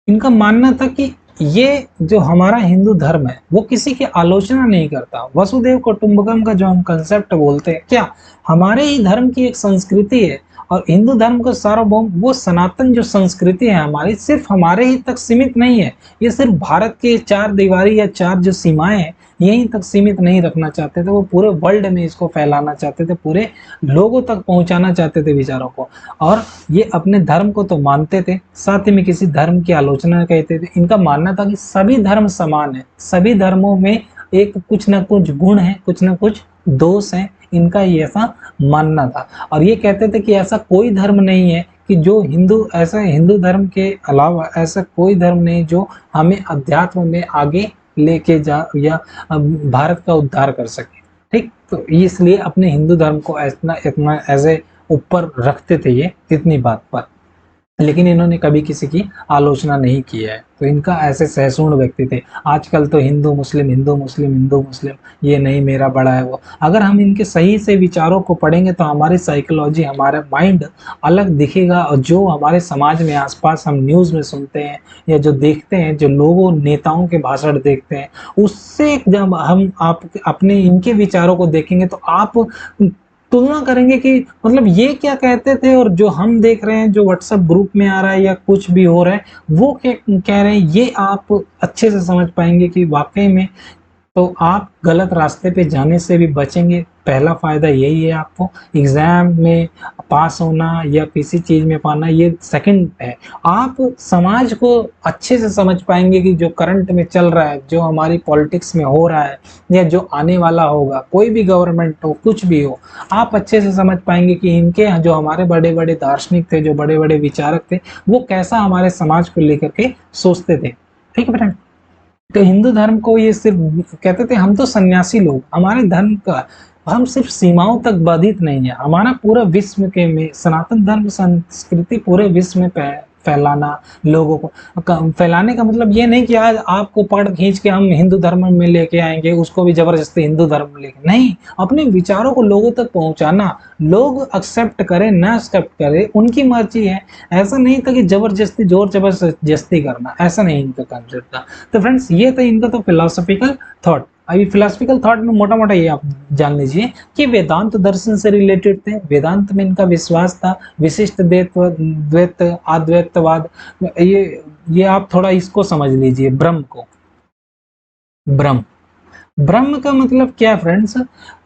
इनका मानना था कि ये जो हमारा हिंदू धर्म है वो किसी की आलोचना नहीं करता। वसुदेव कुटुंबकम का जो हम कंसेप्ट बोलते हैं, क्या हमारे ही धर्म की एक संस्कृति है, और हिंदू धर्म का सार्वभौम वो सनातन जो संस्कृति है हमारी, सिर्फ हमारे ही तक सीमित नहीं है। ये सिर्फ भारत के चार दीवारी या चार जो सीमाएं हैं यहीं तक सीमित नहीं रखना चाहते थे, वो पूरे वर्ल्ड में इसको फैलाना चाहते थे, पूरे लोगों तक पहुंचाना चाहते थे विचारों को। और ये अपने धर्म को तो मानते थे, साथ ही में किसी धर्म की आलोचना कहते थे। इनका मानना था कि सभी धर्म समान है, सभी धर्मों में एक कुछ ना कुछ गुण है, कुछ ना कुछ दोष है, इनका ये ऐसा मानना था। और ये कहते थे कि ऐसा कोई धर्म नहीं है कि जो ऐसा हिंदू धर्म के अलावा ऐसा कोई धर्म नहीं जो हमें अध्यात्म में आगे लेके जा या भारत का उद्धार कर सके। ठीक, तो इसलिए अपने हिंदू धर्म को इतना ऐसे ऊपर रखते थे ये, इतनी बात पर, लेकिन इन्होंने कभी किसी की आलोचना नहीं की है। तो इनका ऐसे सहिष्णु व्यक्ति थे। आजकल तो हिंदू मुस्लिम हिंदू मुस्लिम हिंदू मुस्लिम, ये नहीं मेरा बड़ा है वो। अगर हम इनके सही से विचारों को पढ़ेंगे तो हमारी साइकोलॉजी, हमारा माइंड अलग दिखेगा। और जो हमारे समाज में आसपास हम न्यूज़ में सुनते हैं या जो देखते हैं, जो लोगों नेताओं के भाषण देखते हैं, उससे जब हम आप अपने इनके विचारों को देखेंगे तो आप तुलना करेंगे कि मतलब ये क्या कहते थे और जो हम देख रहे हैं, जो व्हाट्सएप ग्रुप में आ रहा है या कुछ भी हो रहा है, वो क्या कह रहे हैं, ये आप अच्छे से समझ पाएंगे कि वाकई में तो आप गलत रास्ते पे जाने से भी बचेंगे। पहला फ़ायदा यही है आपको, एग्ज़ाम में पास होना या किसी चीज़ में पाना ये सेकंड है। आप समाज को अच्छे से समझ पाएँगे कि जो करंट में चल रहा है, जो हमारी पॉलिटिक्स में हो रहा है या जो आने वाला होगा, कोई भी गवर्नमेंट हो, कुछ भी हो, आप अच्छे से समझ पाएँगे कि इनके जो हमारे बड़े-बड़े दार्शनिक थे, जो बड़े-बड़े विचारक थे, वो कैसा हमारे समाज को लेकर के सोचते थे। ठीक है फ्रेंड? तो हिंदू धर्म को ये सिर्फ कहते थे हम तो सन्यासी लोग, हमारे धर्म का हम सिर्फ सीमाओं तक बाधित नहीं है, हमारा पूरा विश्व के में सनातन धर्म संस्कृति पूरे विश्व में फैलाना, लोगों को फैलाने का मतलब ये नहीं कि आज आपको पकड़ खींच के हम हिंदू धर्म में लेके आएंगे, उसको भी जबरदस्ती हिंदू धर्म में लेके नहीं, अपने विचारों को लोगों तक पहुंचाना, लोग एक्सेप्ट करें ना एक्सेप्ट करें उनकी मर्जी है। ऐसा नहीं था कि जबरदस्ती जोर जबरदस्ती करना, ऐसा नहीं इनका कंसेप्ट था। तो फ्रेंड्स ये था इनका तो फिलोसॉफिकल थॉट। अभी फिलोसॉफिकल थॉट में मोटा मोटा ये आप जान लीजिए कि वेदांत दर्शन से रिलेटेड थे, वेदांत में इनका विश्वास था, विशिष्ट द्वैत अद्वैतवाद, ये आप थोड़ा इसको समझ लीजिए, ब्रह्म को, ब्रह्म ब्रह्म का मतलब क्या फ्रेंड्स,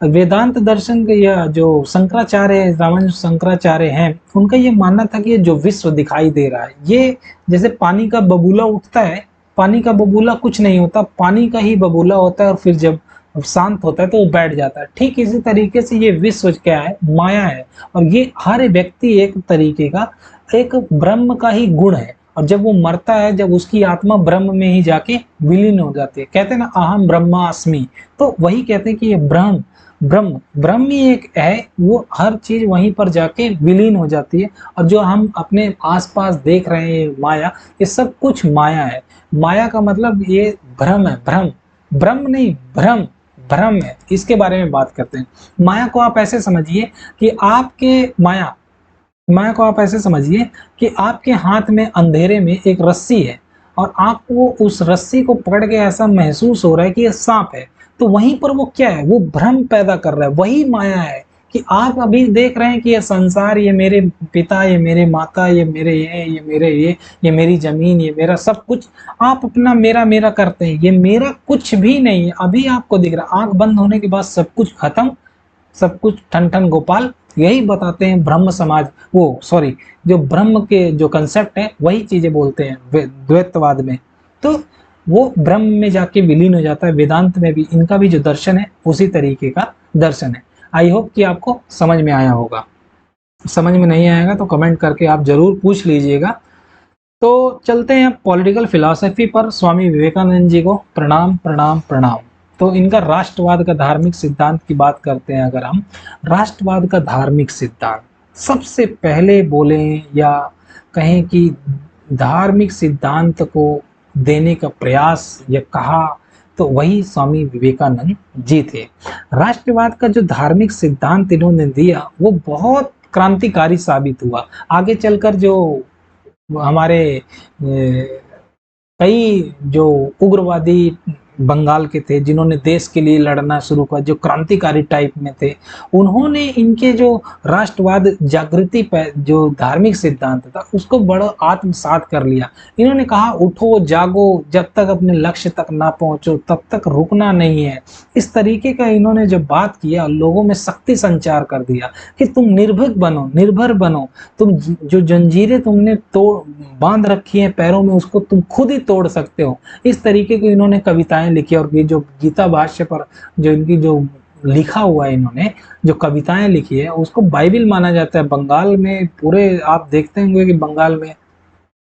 वेदांत दर्शन के या जो शंकराचार्य रामानुज शंकराचार्य हैं, उनका ये मानना था कि जो विश्व दिखाई दे रहा है, ये जैसे पानी का बबूला उठता है, पानी का बबूला कुछ नहीं होता, पानी का ही बबूला होता है और फिर जब शांत होता है तो वो बैठ जाता है। ठीक इसी तरीके से ये विश्व क्या है, माया है, और ये हर व्यक्ति एक तरीके का एक ब्रह्म का ही गुण है। और जब वो मरता है, जब उसकी आत्मा ब्रह्म में ही जाके विलीन हो जाती है, कहते हैं ना अहम ब्रह्मास्मि, तो वही कहते हैं कि ये ब्रह्म ब्रह्म ब्रह्म ही एक है, वो हर चीज वहीं पर जाके विलीन हो जाती है। और जो हम अपने आसपास देख रहे हैं माया, ये सब कुछ माया है। माया का मतलब ये भ्रम है, भ्रम, ब्रह्म नहीं, भ्रम, भ्रम है। इसके बारे में बात करते हैं। माया को आप ऐसे समझिए कि आपके माया माया को आप ऐसे समझिए कि आपके हाथ में अंधेरे में एक रस्सी है और आपको उस रस्सी को पकड़ के ऐसा महसूस हो रहा है कि ये सांप है, तो वहीं पर वो क्या है, वो भ्रम पैदा कर रहा है, वही माया है। कि आप अभी देख रहे हैं कि ये संसार, ये मेरे पिता, ये मेरे माता, ये मेरे ये मेरे ये मेरी जमीन, ये मेरा सब कुछ, आप अपना मेरा मेरा करते हैं, ये मेरा कुछ भी नहीं है। अभी आपको दिख रहा है, आंख बंद होने के बाद सब कुछ खत्म, सब कुछ ठन ठन गोपाल, यही बताते हैं ब्रह्म समाज, वो सॉरी, जो ब्रह्म के जो कंसेप्ट है वही चीजें बोलते हैं द्वैतवाद में। तो वो ब्रह्म में जाके विलीन हो जाता है। वेदांत में भी इनका भी जो दर्शन है उसी तरीके का दर्शन है। आई होप कि आपको समझ में आया होगा। समझ में नहीं आएगा तो कमेंट करके आप जरूर पूछ लीजिएगा। तो चलते हैं पॉलिटिकल फिलॉसफी पर। स्वामी विवेकानंद जी को प्रणाम प्रणाम प्रणाम। तो इनका राष्ट्रवाद का धार्मिक सिद्धांत की बात करते हैं अगर हम, राष्ट्रवाद का धार्मिक सिद्धांत सबसे पहले बोले या कहें कि धार्मिक सिद्धांत को देने का प्रयास या कहा तो वही स्वामी विवेकानंद जी थे। राष्ट्रवाद का जो धार्मिक सिद्धांत इन्होंने दिया वो बहुत क्रांतिकारी साबित हुआ। आगे चलकर जो हमारे कई जो उग्रवादी बंगाल के थे जिन्होंने देश के लिए लड़ना शुरू किया, जो क्रांतिकारी टाइप में थे, उन्होंने इनके जो राष्ट्रवाद जागृति जो धार्मिक सिद्धांत था उसको बड़ा आत्मसात कर लिया। इन्होंने कहा उठो जागो, जब तक अपने लक्ष्य तक ना पहुंचो तब तक रुकना नहीं है। इस तरीके का इन्होंने जब बात किया, लोगों में शक्ति संचार कर दिया कि तुम निर्भीक बनो, निर्भर बनो, तुम जो जंजीरें तुमने तोड़ बांध रखी हैं पैरों में उसको तुम खुद ही तोड़ सकते हो। इस तरीके की इन्होंने कविताएं लिखी। और ये जो गीता भाष्य पर जो इनकी जो लिखा हुआ है, इन्होंने जो कविताएं लिखी है उसको बाइबिल माना जाता है। बंगाल में पूरे आप देखते होंगे कि बंगाल में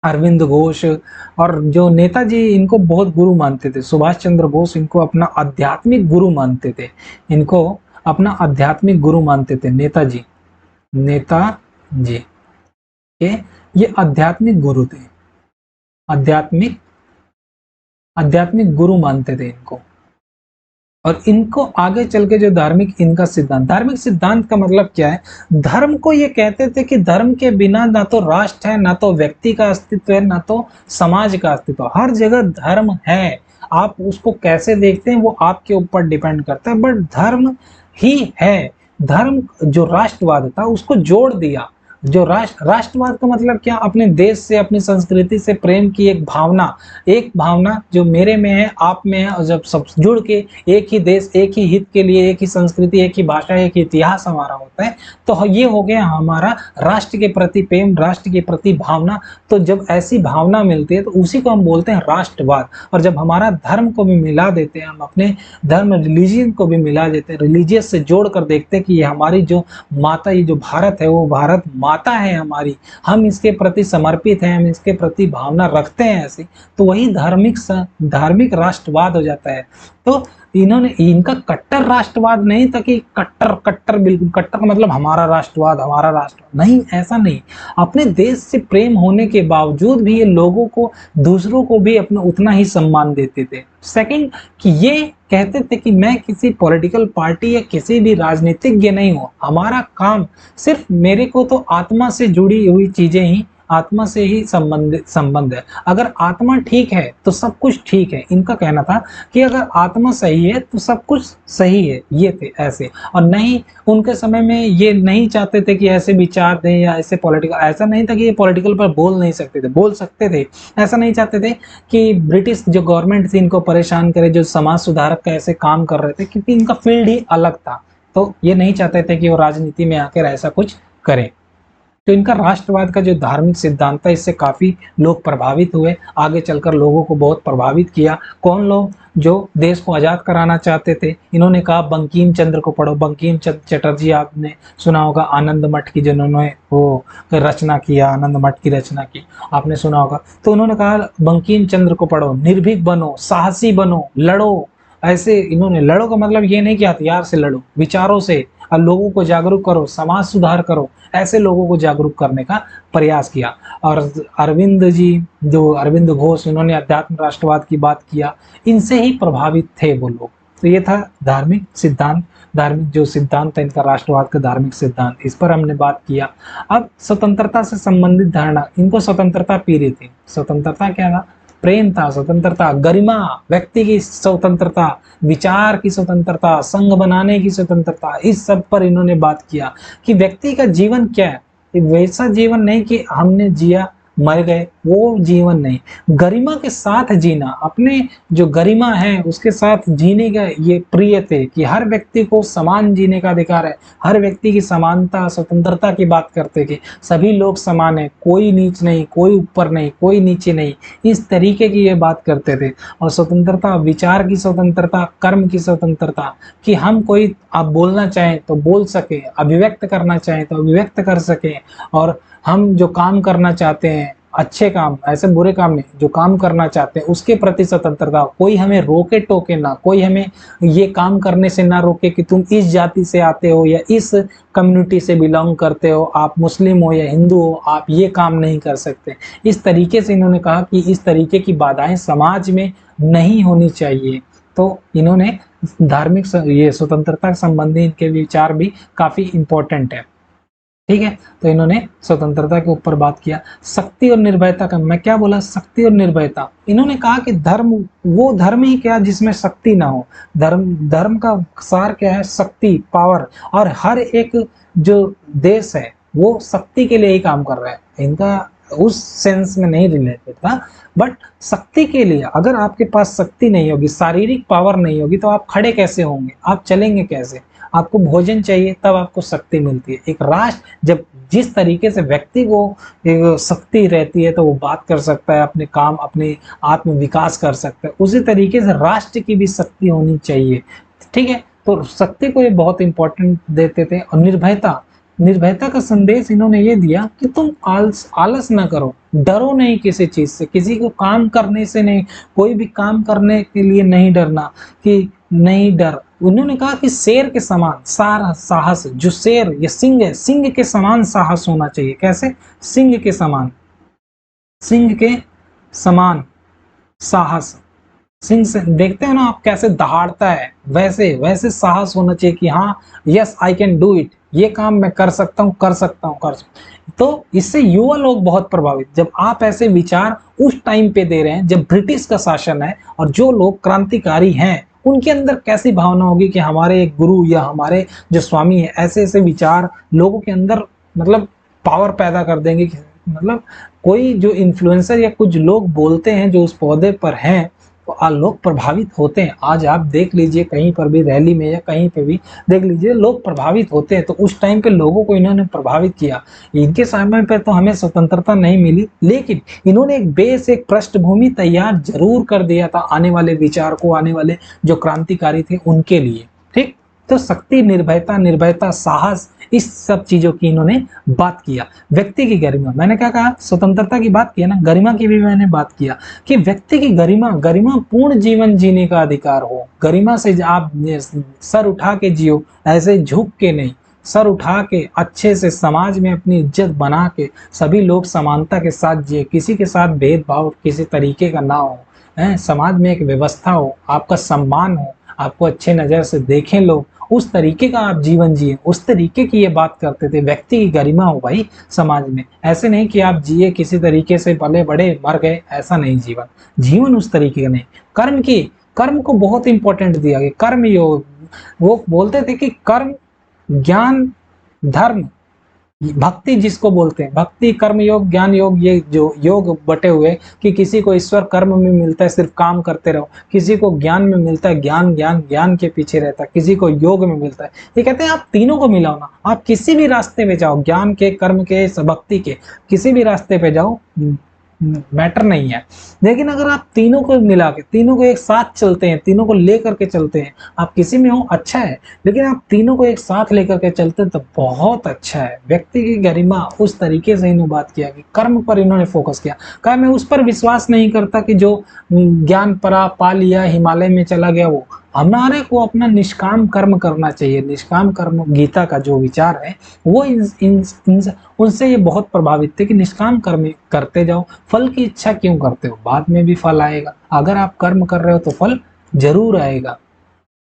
अरविंद घोष और जो नेताजी इनको बहुत गुरु मानते थे, सुभाष चंद्र बोस इनको अपना आध्यात्मिक गुरु मानते थे, इनको अपना आध्यात्मिक गुरु मानते थे। नेताजी के ये आध्यात्मिक गुरु थे, आध्यात्मिक गुरु मानते थे इनको। और इनको आगे चल के जो धार्मिक इनका सिद्धांत, धार्मिक सिद्धांत का मतलब क्या है, धर्म को ये कहते थे कि धर्म के बिना ना तो राष्ट्र है, ना तो व्यक्ति का अस्तित्व है, ना तो समाज का अस्तित्व। हर जगह धर्म है, आप उसको कैसे देखते हैं वो आपके ऊपर डिपेंड करता है, बट धर्म ही है। धर्म जो राष्ट्रवाद था उसको जोड़ दिया। जो राष्ट्रवाद का मतलब क्या, अपने देश से अपनी संस्कृति से प्रेम की एक भावना जो मेरे में है आप में है, और जब सब जुड़ के एक ही देश एक ही हित के लिए, एक ही संस्कृति एक ही भाषा एक ही इतिहास हमारा होता है, तो ये हो गया हमारा राष्ट्र के प्रति प्रेम, राष्ट्र के प्रति भावना। तो जब ऐसी भावना मिलती है तो उसी को हम बोलते हैं राष्ट्रवाद। और जब हमारा धर्म को भी मिला देते हैं, हम अपने धर्म रिलीजियन को भी मिला देते हैं, रिलीजियस से जोड़ कर देखते हैं कि ये हमारी जो माता, ये जो भारत है वो भारत माता है हमारी, हम इसके प्रति समर्पित हैं, हम इसके प्रति भावना रखते हैं ऐसी, तो वही धार्मिक राष्ट्रवाद हो जाता है। तो इन्होंने, इनका कट्टर राष्ट्रवाद नहीं था कि कट्टर बिल्कुल कट्टर का मतलब हमारा राष्ट्रवाद नहीं, ऐसा नहीं। अपने देश से प्रेम होने के बावजूद भी ये लोगों को, दूसरों को भी अपना उतना ही सम्मान देते थे। सेकंड, कि ये कहते थे कि मैं किसी पॉलिटिकल पार्टी या किसी भी राजनीतिज्ञ नहीं हूँ, हमारा काम सिर्फ, मेरे को तो आत्मा से जुड़ी हुई चीजें ही, आत्मा से ही संबंध है। अगर आत्मा ठीक है तो सब कुछ ठीक है। इनका कहना था कि अगर आत्मा सही है तो सब कुछ सही है। ये थे ऐसे, और नहीं, उनके समय में ये नहीं चाहते थे कि ऐसे विचार दें या ऐसे पॉलिटिकल, ऐसा नहीं था कि ये पॉलिटिकल पर बोल नहीं सकते थे, बोल सकते थे। ऐसा नहीं चाहते थे कि ब्रिटिश जो गवर्नमेंट थी इनको परेशान करे, जो समाज सुधारक का ऐसे काम कर रहे थे, क्योंकि इनका फील्ड ही अलग था। तो ये नहीं चाहते थे कि वो राजनीति में आकर ऐसा कुछ करें। तो इनका राष्ट्रवाद का जो धार्मिक सिद्धांत था, इससे काफी लोग प्रभावित हुए, आगे चलकर लोगों को बहुत प्रभावित किया। कौन लोग? जो देश को आजाद कराना चाहते थे। इन्होंने कहा बंकिम चंद्र को पढ़ो, बंकिम चंद्र चटर्जी, आपने सुना होगा, आनंद मठ की जिन्होंने वो रचना किया, आनंद मठ की रचना की, आपने सुना होगा। तो उन्होंने कहा बंकिम चंद्र को पढ़ो, निर्भीक बनो, साहसी बनो, लड़ो। ऐसे इन्होंने, लड़ो का मतलब ये नहीं कि हथियार से लड़ो, विचारों से, और लोगों को जागरूक करो, समाज सुधार करो, ऐसे लोगों को जागरूक करने का प्रयास किया। और अरविंद जी, जो अरविंद घोष, इन्होंने अध्यात्म राष्ट्रवाद की बात किया, इनसे ही प्रभावित थे वो लोग। तो ये था धार्मिक सिद्धांत, धार्मिक जो सिद्धांत है इनका, राष्ट्रवाद का धार्मिक सिद्धांत, इस पर हमने बात किया। अब स्वतंत्रता से संबंधित धारणा, इनको स्वतंत्रता प्रिय थी। स्वतंत्रता क्या था? प्रेम था, स्वतंत्रता, गरिमा, व्यक्ति की स्वतंत्रता, विचार की स्वतंत्रता, संघ बनाने की स्वतंत्रता, इस सब पर इन्होंने बात किया कि व्यक्ति का जीवन क्या है। वैसा जीवन नहीं कि हमने जिया मर गए, वो जीवन नहीं, गरिमा के साथ जीना, अपने जो गरिमा है उसके साथ जीने का ये प्रिय थे कि हर व्यक्ति को समान जीने का अधिकार है, हर व्यक्ति की समानता, स्वतंत्रता की बात करते कि सभी लोग समान है, कोई नीच नहीं, कोई ऊपर नहीं, कोई नीचे नहीं, इस तरीके की ये बात करते थे। और स्वतंत्रता, विचार की स्वतंत्रता, कर्म की स्वतंत्रता, कि हम कोई, आप बोलना चाहें तो बोल सके, अभिव्यक्त करना चाहें तो अभिव्यक्त कर सके, और हम जो काम करना चाहते हैं, अच्छे काम, ऐसे बुरे काम में जो काम करना चाहते हैं उसके प्रति स्वतंत्रता, कोई हमें रोके टोके ना, कोई हमें ये काम करने से ना रोके कि तुम इस जाति से आते हो या इस कम्युनिटी से बिलोंग करते हो, आप मुस्लिम हो या हिंदू हो, आप ये काम नहीं कर सकते। इस तरीके से इन्होंने कहा कि इस तरीके की बाधाएं समाज में नहीं होनी चाहिए। तो इन्होंने धार्मिक ये स्वतंत्रता संबंधी इनके विचार भी काफी इंपॉर्टेंट है। ठीक है, तो इन्होंने स्वतंत्रता के ऊपर बात किया। शक्ति और निर्भयता का, मैं क्या बोला, शक्ति और निर्भयता। इन्होंने कहा कि धर्म, वो धर्म ही क्या जिसमें शक्ति ना हो। धर्म का सार क्या है? शक्ति, पावर। और हर एक जो देश है वो शक्ति के लिए ही काम कर रहा है। इनका उस सेंस में नहीं रिलेटेड था, बट शक्ति के लिए। अगर आपके पास शक्ति नहीं होगी, शारीरिक पावर नहीं होगी, तो आप खड़े कैसे होंगे, आप चलेंगे कैसे? आपको भोजन चाहिए तब आपको शक्ति मिलती है। एक राष्ट्र जब, जिस तरीके से व्यक्ति को एक शक्ति रहती है तो वो बात कर सकता है, अपने काम, अपने आत्म विकास कर सकता है, उसी तरीके से राष्ट्र की भी शक्ति होनी चाहिए। ठीक है, तो शक्ति को ये बहुत इंपॉर्टेंट देते थे। और निर्भयता, निर्भयता का संदेश इन्होंने ये दिया कि तुम आलस ना करो, डरो नहीं किसी चीज से, किसी को काम करने से नहीं, कोई भी काम करने के लिए नहीं डरना, कि नहीं डर। उन्होंने कहा कि शेर के समान साहस, जो शेर या सिंह है, सिंह के समान साहस होना चाहिए। कैसे? सिंह के समान, सिंह के समान साहस। सिंह से देखते हो ना आप कैसे दहाड़ता है, वैसे वैसे साहस होना चाहिए कि हाँ, yes I can do it, ये काम मैं कर सकता हूँ, कर सकता हूँ, कर सकता हूँ। तो इससे युवा लोग बहुत प्रभावित, जब आप ऐसे विचार उस टाइम पे दे रहे हैं जब ब्रिटिश का शासन है, और जो लोग क्रांतिकारी हैं उनके अंदर कैसी भावना होगी कि हमारे एक गुरु या हमारे जो स्वामी है ऐसे ऐसे विचार लोगों के अंदर मतलब पावर पैदा कर देंगे कि मतलब कोई जो इन्फ्लुएंसर या कुछ लोग बोलते हैं जो उस पौधे पर हैं तो लोग प्रभावित होते हैं। आज आप देख लीजिए कहीं पर भी रैली में या कहीं पे भी देख लीजिए लोग प्रभावित होते हैं। तो उस टाइम पे लोगों को इन्होंने प्रभावित किया। इनके समय पर तो हमें स्वतंत्रता नहीं मिली, लेकिन इन्होंने एक बेस एक पृष्ठभूमि तैयार जरूर कर दिया था आने वाले विचार को, आने वाले जो क्रांतिकारी थे उनके लिए। ठीक, तो शक्ति, निर्भयता, निर्भयता, साहस, इस सब चीजों की इन्होंने बात किया। व्यक्ति की गरिमा, मैंने क्या कहा, स्वतंत्रता की बात किया ना, गरिमा की भी मैंने बात किया कि व्यक्ति की गरिमा, गरिमा पूर्ण जीवन जीने का अधिकार हो। गरिमा से आप सर उठा के जियो, ऐसे झुक के नहीं, सर उठा के अच्छे से समाज में अपनी इज्जत बना के सभी लोग समानता के साथ जिए, किसी के साथ भेदभाव किसी तरीके का ना हो, समाज में एक व्यवस्था हो, आपका सम्मान हो, आपको अच्छे नजर से देखें लोग, उस तरीके का आप जीवन जिए, उस तरीके की ये बात करते थे। व्यक्ति की गरिमा हो भाई समाज में, ऐसे नहीं कि आप जिए किसी तरीके से, पले बड़े मर गए, ऐसा नहीं जीवन, जीवन उस तरीके का नहीं। कर्म की, कर्म को बहुत इंपॉर्टेंट दिया गया। कर्म योग, वो बोलते थे कि कर्म, ज्ञान, धर्म, भक्ति जिसको बोलते हैं, भक्ति, कर्म योग, ज्ञान योग, ये जो योग बटे हुए कि किसी को ईश्वर कर्म में मिलता है सिर्फ काम करते रहो, किसी को ज्ञान में मिलता है ज्ञान ज्ञान ज्ञान के पीछे रहता है, किसी को योग में मिलता है। ये कहते हैं आप तीनों को मिलाओ ना, आप किसी भी रास्ते पे जाओ, ज्ञान के, कर्म के, भक्ति के, किसी भी रास्ते पे जाओ, मैटर नहीं है। लेकिन अगर आप तीनों को मिला के, तीनों को एक साथ चलते हैं, तीनों को लेकर के चलते हैं, आप किसी में हो अच्छा है, लेकिन आप तीनों को एक साथ लेकर के चलते हैं तो बहुत अच्छा है। व्यक्ति की गरिमा, उस तरीके से इन्होंने बात किया कि कर्म पर इन्होंने फोकस किया। कहा मैं उस पर विश्वास नहीं करता कि जो ज्ञान पा लिया, हिमालय में चला गया, वो हमारे को अपना निष्काम कर्म करना चाहिए। निष्काम कर्म, गीता का जो विचार है वो उनसे ये बहुत प्रभावित थे कि निष्काम कर्म करते जाओ, फल की इच्छा क्यों करते हो, बाद में भी फल आएगा। अगर आप कर्म कर रहे हो तो फल जरूर आएगा।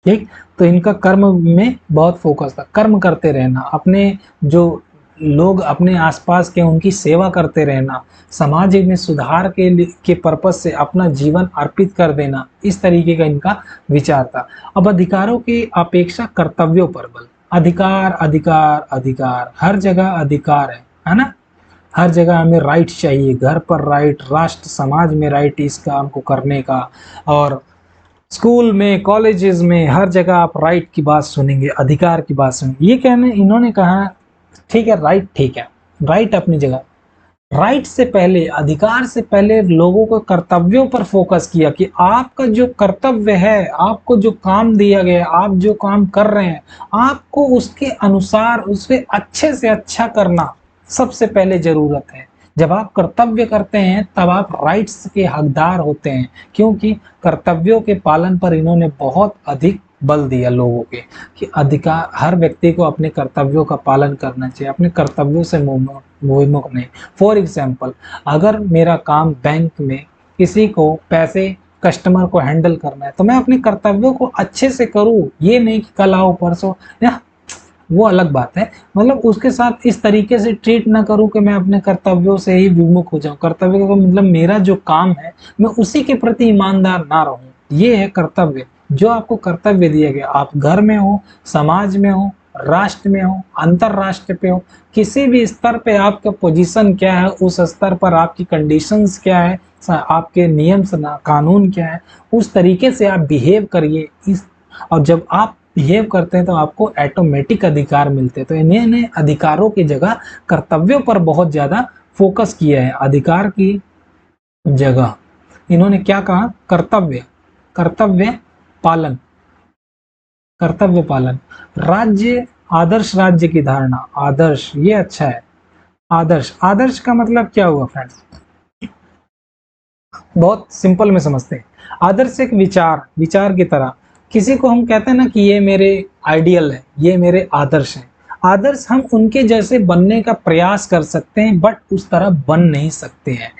ठीक, तो इनका कर्म में बहुत फोकस था, कर्म करते रहना, अपने जो लोग अपने आसपास के उनकी सेवा करते रहना, समाज में सुधार के पर्पज से अपना जीवन अर्पित कर देना, इस तरीके का इनका विचार था। अब अधिकारों की अपेक्षा कर्तव्यों पर बल, अधिकार अधिकार अधिकार, हर जगह अधिकार है ना, हर जगह हमें राइट चाहिए, घर पर राइट, राष्ट्र समाज में राइट इस काम को करने का, और स्कूल में, कॉलेजेस में, हर जगह आप राइट की बात सुनेंगे, अधिकार की बात सुनेंगे। ये कहने इन्होंने कहा ठीक है, राइट ठीक है, राइट अपनी जगह, राइट से पहले, अधिकार से पहले लोगों को कर्तव्यों पर फोकस किया कि आपका जो कर्तव्य है, आपको जो काम दिया गया, आप जो काम कर रहे हैं, आपको उसके अनुसार उससे अच्छे से अच्छा करना सबसे पहले जरूरत है। जब आप कर्तव्य करते हैं तब आप राइट्स के हकदार होते हैं, क्योंकि कर्तव्यों के पालन पर इन्होंने बहुत अधिक बल दिया लोगों के कि अधिकार, हर व्यक्ति को अपने कर्तव्यों का पालन करना चाहिए, अपने कर्तव्यों से विमुख नहीं। फॉर एग्जाम्पल, अगर मेरा काम बैंक में किसी को पैसे, कस्टमर को हैंडल करना है तो मैं अपने कर्तव्यों को अच्छे से करूं, ये नहीं कि कल आओ परसों, या वो अलग बात है, मतलब उसके साथ इस तरीके से ट्रीट ना करूं कि मैं अपने कर्तव्यों से ही विमुख हो जाऊं। कर्तव्य का मतलब मेरा जो काम है मैं उसी के प्रति ईमानदार ना रहूं, ये है कर्तव्य। जो आपको कर्तव्य दिया गया, आप घर में हो, समाज में हो, राष्ट्र में हो, अंतरराष्ट्र पे हो, किसी भी स्तर पे आपका पोजीशन क्या है, उस स्तर पर आपकी कंडीशंस क्या है, आपके नियम कानून क्या है, उस तरीके से आप बिहेव करिए। और जब आप बिहेव करते हैं तो आपको ऑटोमेटिक अधिकार मिलते हैं। तो इन्होंने अधिकारों की जगह कर्तव्यों पर बहुत ज्यादा फोकस किया है। अधिकार की जगह इन्होंने क्या कहा, कर्तव्य, कर्तव्य पालन, कर्तव्य पालन। राज्य, आदर्श राज्य की धारणा, आदर्श, ये अच्छा है। आदर्श, आदर्श का मतलब क्या हुआ फ्रेंड्स, बहुत सिंपल में समझते हैं। आदर्श एक विचार, विचार की तरह, किसी को हम कहते हैं ना कि ये मेरे आइडियल है, ये मेरे आदर्श हैं। आदर्श हम उनके जैसे बनने का प्रयास कर सकते हैं, बट उस तरह बन नहीं सकते हैं,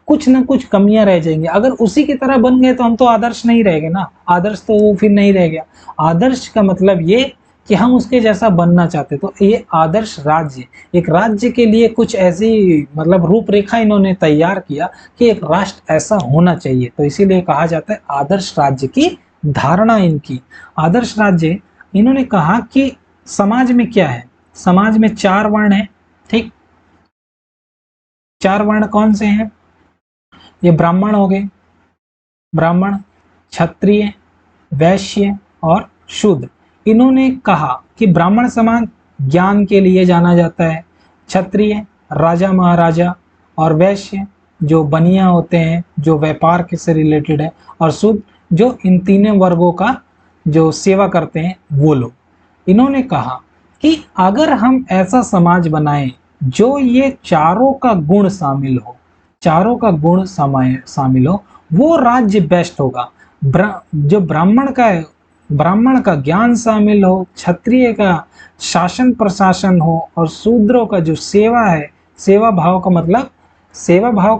कुछ ना कुछ कमियां रह जाएंगी। अगर उसी की तरह बन गए तो हम तो आदर्श नहीं रहेंगे ना, आदर्श तो वो फिर नहीं रह गया। आदर्श का मतलब ये कि हम उसके जैसा बनना चाहते, तो ये आदर्श राज्य, एक राज्य के लिए कुछ ऐसी मतलब रूपरेखा इन्होंने तैयार किया कि एक राष्ट्र ऐसा होना चाहिए, तो इसीलिए कहा जाता है आदर्श राज्य की धारणा इनकी। आदर्श राज्य, इन्होंने कहा कि समाज में क्या है, समाज में 4 वर्ण है, ठीक। 4 वर्ण कौन से हैं? ये ब्राह्मण हो गए, ब्राह्मण, क्षत्रिय, वैश्य और शूद्र। इन्होंने कहा कि ब्राह्मण समाज ज्ञान के लिए जाना जाता है, क्षत्रिय राजा महाराजा, और वैश्य जो बनिया होते हैं, जो व्यापार के से रिलेटेड है, और शूद्र जो इन तीनों वर्गों का जो सेवा करते हैं वो लोग। इन्होंने कहा कि अगर हम ऐसा समाज बनाएं जो ये चारों का गुण शामिल हो, चारों का गुण शामिल हो, वो राज्य बेस्ट होगा। जो ब्राह्मण का ज्ञान शामिल हो, क्षत्रिय का शासन प्रशासन हो, और शूद्रों का जो सेवा है, सेवा भाव का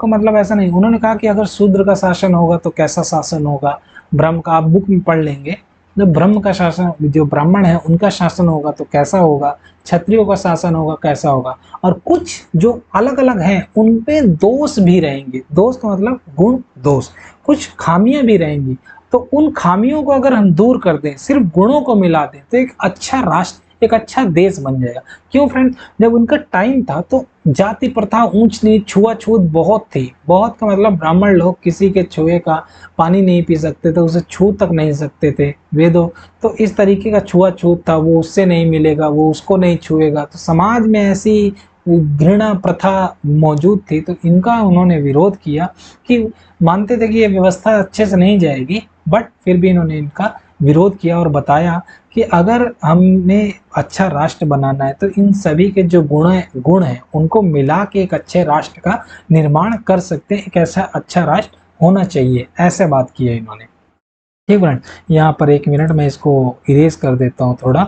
मतलब ऐसा नहीं। उन्होंने कहा कि अगर शूद्र का शासन होगा तो कैसा शासन होगा, ब्रह्म का आप बुक में पढ़ लेंगे, जब ब्रह्म का शासन, जो ब्राह्मण है उनका शासन होगा तो कैसा होगा, क्षत्रियों का शासन होगा कैसा होगा, और कुछ जो अलग अलग हैं उन पे दोष भी रहेंगे। दोष का मतलब गुण दोष, कुछ खामियां भी रहेंगी। तो उन खामियों को अगर हम दूर कर दें, सिर्फ गुणों को मिला दें, तो एक अच्छा राष्ट्र, एक अच्छा देश बन जाएगा। क्यों फ्रेंड, जब उनका टाइम था तो जाति प्रथा, ऊंच नीच, छुआछूत बहुत थी। बहुत का मतलब ब्राह्मण लोग किसी के छुए का पानी नहीं पी सकते थे, उसे छू तक नहीं सकते थे, वेदों। तो इस तरीके का छुआछूत था, वो उससे नहीं मिलेगा, वो उसको नहीं छुएगा। तो समाज में ऐसी घृणा प्रथा मौजूद थी। तो इनका उन्होंने विरोध किया कि मानते थे कि ये व्यवस्था अच्छे से नहीं जाएगी, बट फिर भी इन्होंने इनका विरोध किया और बताया कि अगर हमें अच्छा राष्ट्र बनाना है तो इन सभी के जो गुण हैं उनको मिला के एक अच्छे राष्ट्र का निर्माण कर सकते हैं। एक ऐसा अच्छा राष्ट्र होना चाहिए, ऐसे बात की है इन्होंने। ठीक फ्रेंड, यहाँ पर 1 मिनट में इसको इरेज कर देता हूँ थोड़ा,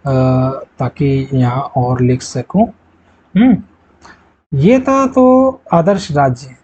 ताकि यहाँ और लिख सकूँ। ये था तो आदर्श राज्य,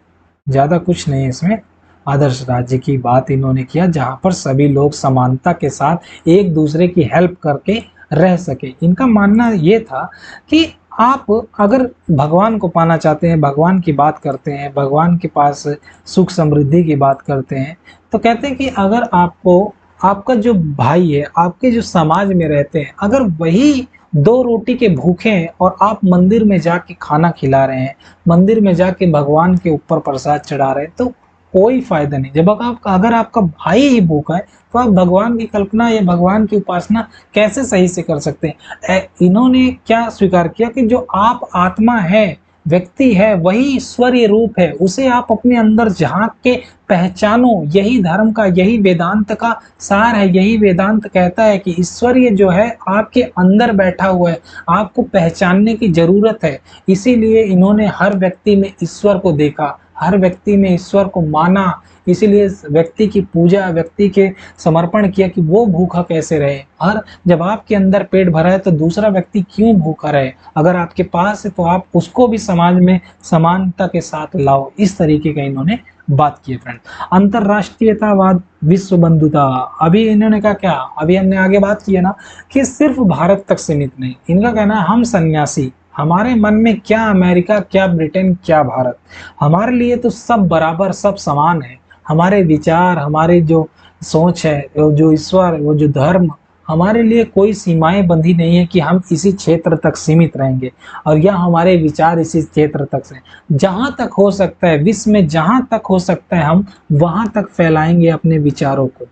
ज़्यादा कुछ नहीं है इसमें। आदर्श राज्य की बात इन्होंने किया जहाँ पर सभी लोग समानता के साथ एक दूसरे की हेल्प करके रह सके। इनका मानना ये था कि आप अगर भगवान को पाना चाहते हैं, भगवान की बात करते हैं, भगवान के पास सुख समृद्धि की बात करते हैं, तो कहते हैं कि अगर आपको, आपका जो भाई है, आपके जो समाज में रहते हैं, अगर वही 2 रोटी के भूखे हैं और आप मंदिर में जाके खाना खिला रहे हैं, मंदिर में जाके भगवान के ऊपर प्रसाद चढ़ा रहे हैं, तो कोई फायदा नहीं। जब अगर आपका भाई ही भूखा है तो आप भगवान की कल्पना या भगवान की उपासना कैसे सही से कर सकते हैं। इन्होंने क्या स्वीकार किया कि जो आप आत्मा है, व्यक्ति है, वही ईश्वरीय रूप है, उसे आप अपने अंदर झांक के पहचानो। यही धर्म का, यही वेदांत का सार है। यही वेदांत कहता है कि ईश्वरीय जो है आपके अंदर बैठा हुआ है, आपको पहचानने की जरूरत है। इसीलिए इन्होंने हर व्यक्ति में ईश्वर को देखा, हर व्यक्ति में ईश्वर को माना, इसीलिए व्यक्ति की पूजा, व्यक्ति के समर्पण किया कि वो भूखा कैसे रहे। हर जब आपके अंदर पेट भरा है तो दूसरा व्यक्ति क्यों भूखा रहे, अगर आपके पास है तो आप उसको भी समाज में समानता के साथ लाओ। इस तरीके का इन्होंने बात की है फ्रेंड। अंतरराष्ट्रीयतावाद, विश्व बंधुता, अभी इन्होंने कहा क्या, अभी हमने आगे बात की है ना कि सिर्फ भारत तक सीमित नहीं। इनका कहना है हम सन्यासी, हमारे मन में क्या अमेरिका, क्या ब्रिटेन, क्या भारत, हमारे लिए तो सब बराबर, सब समान है। हमारे विचार, हमारी जो सोच है, जो ईश्वर, वो जो धर्म, हमारे लिए कोई सीमाएं बंधी नहीं है कि हम इसी क्षेत्र तक सीमित रहेंगे और या हमारे विचार इसी क्षेत्र तक से, जहां तक हो सकता है विश्व में, जहां तक हो सकता है हम वहां तक फैलाएंगे अपने विचारों को।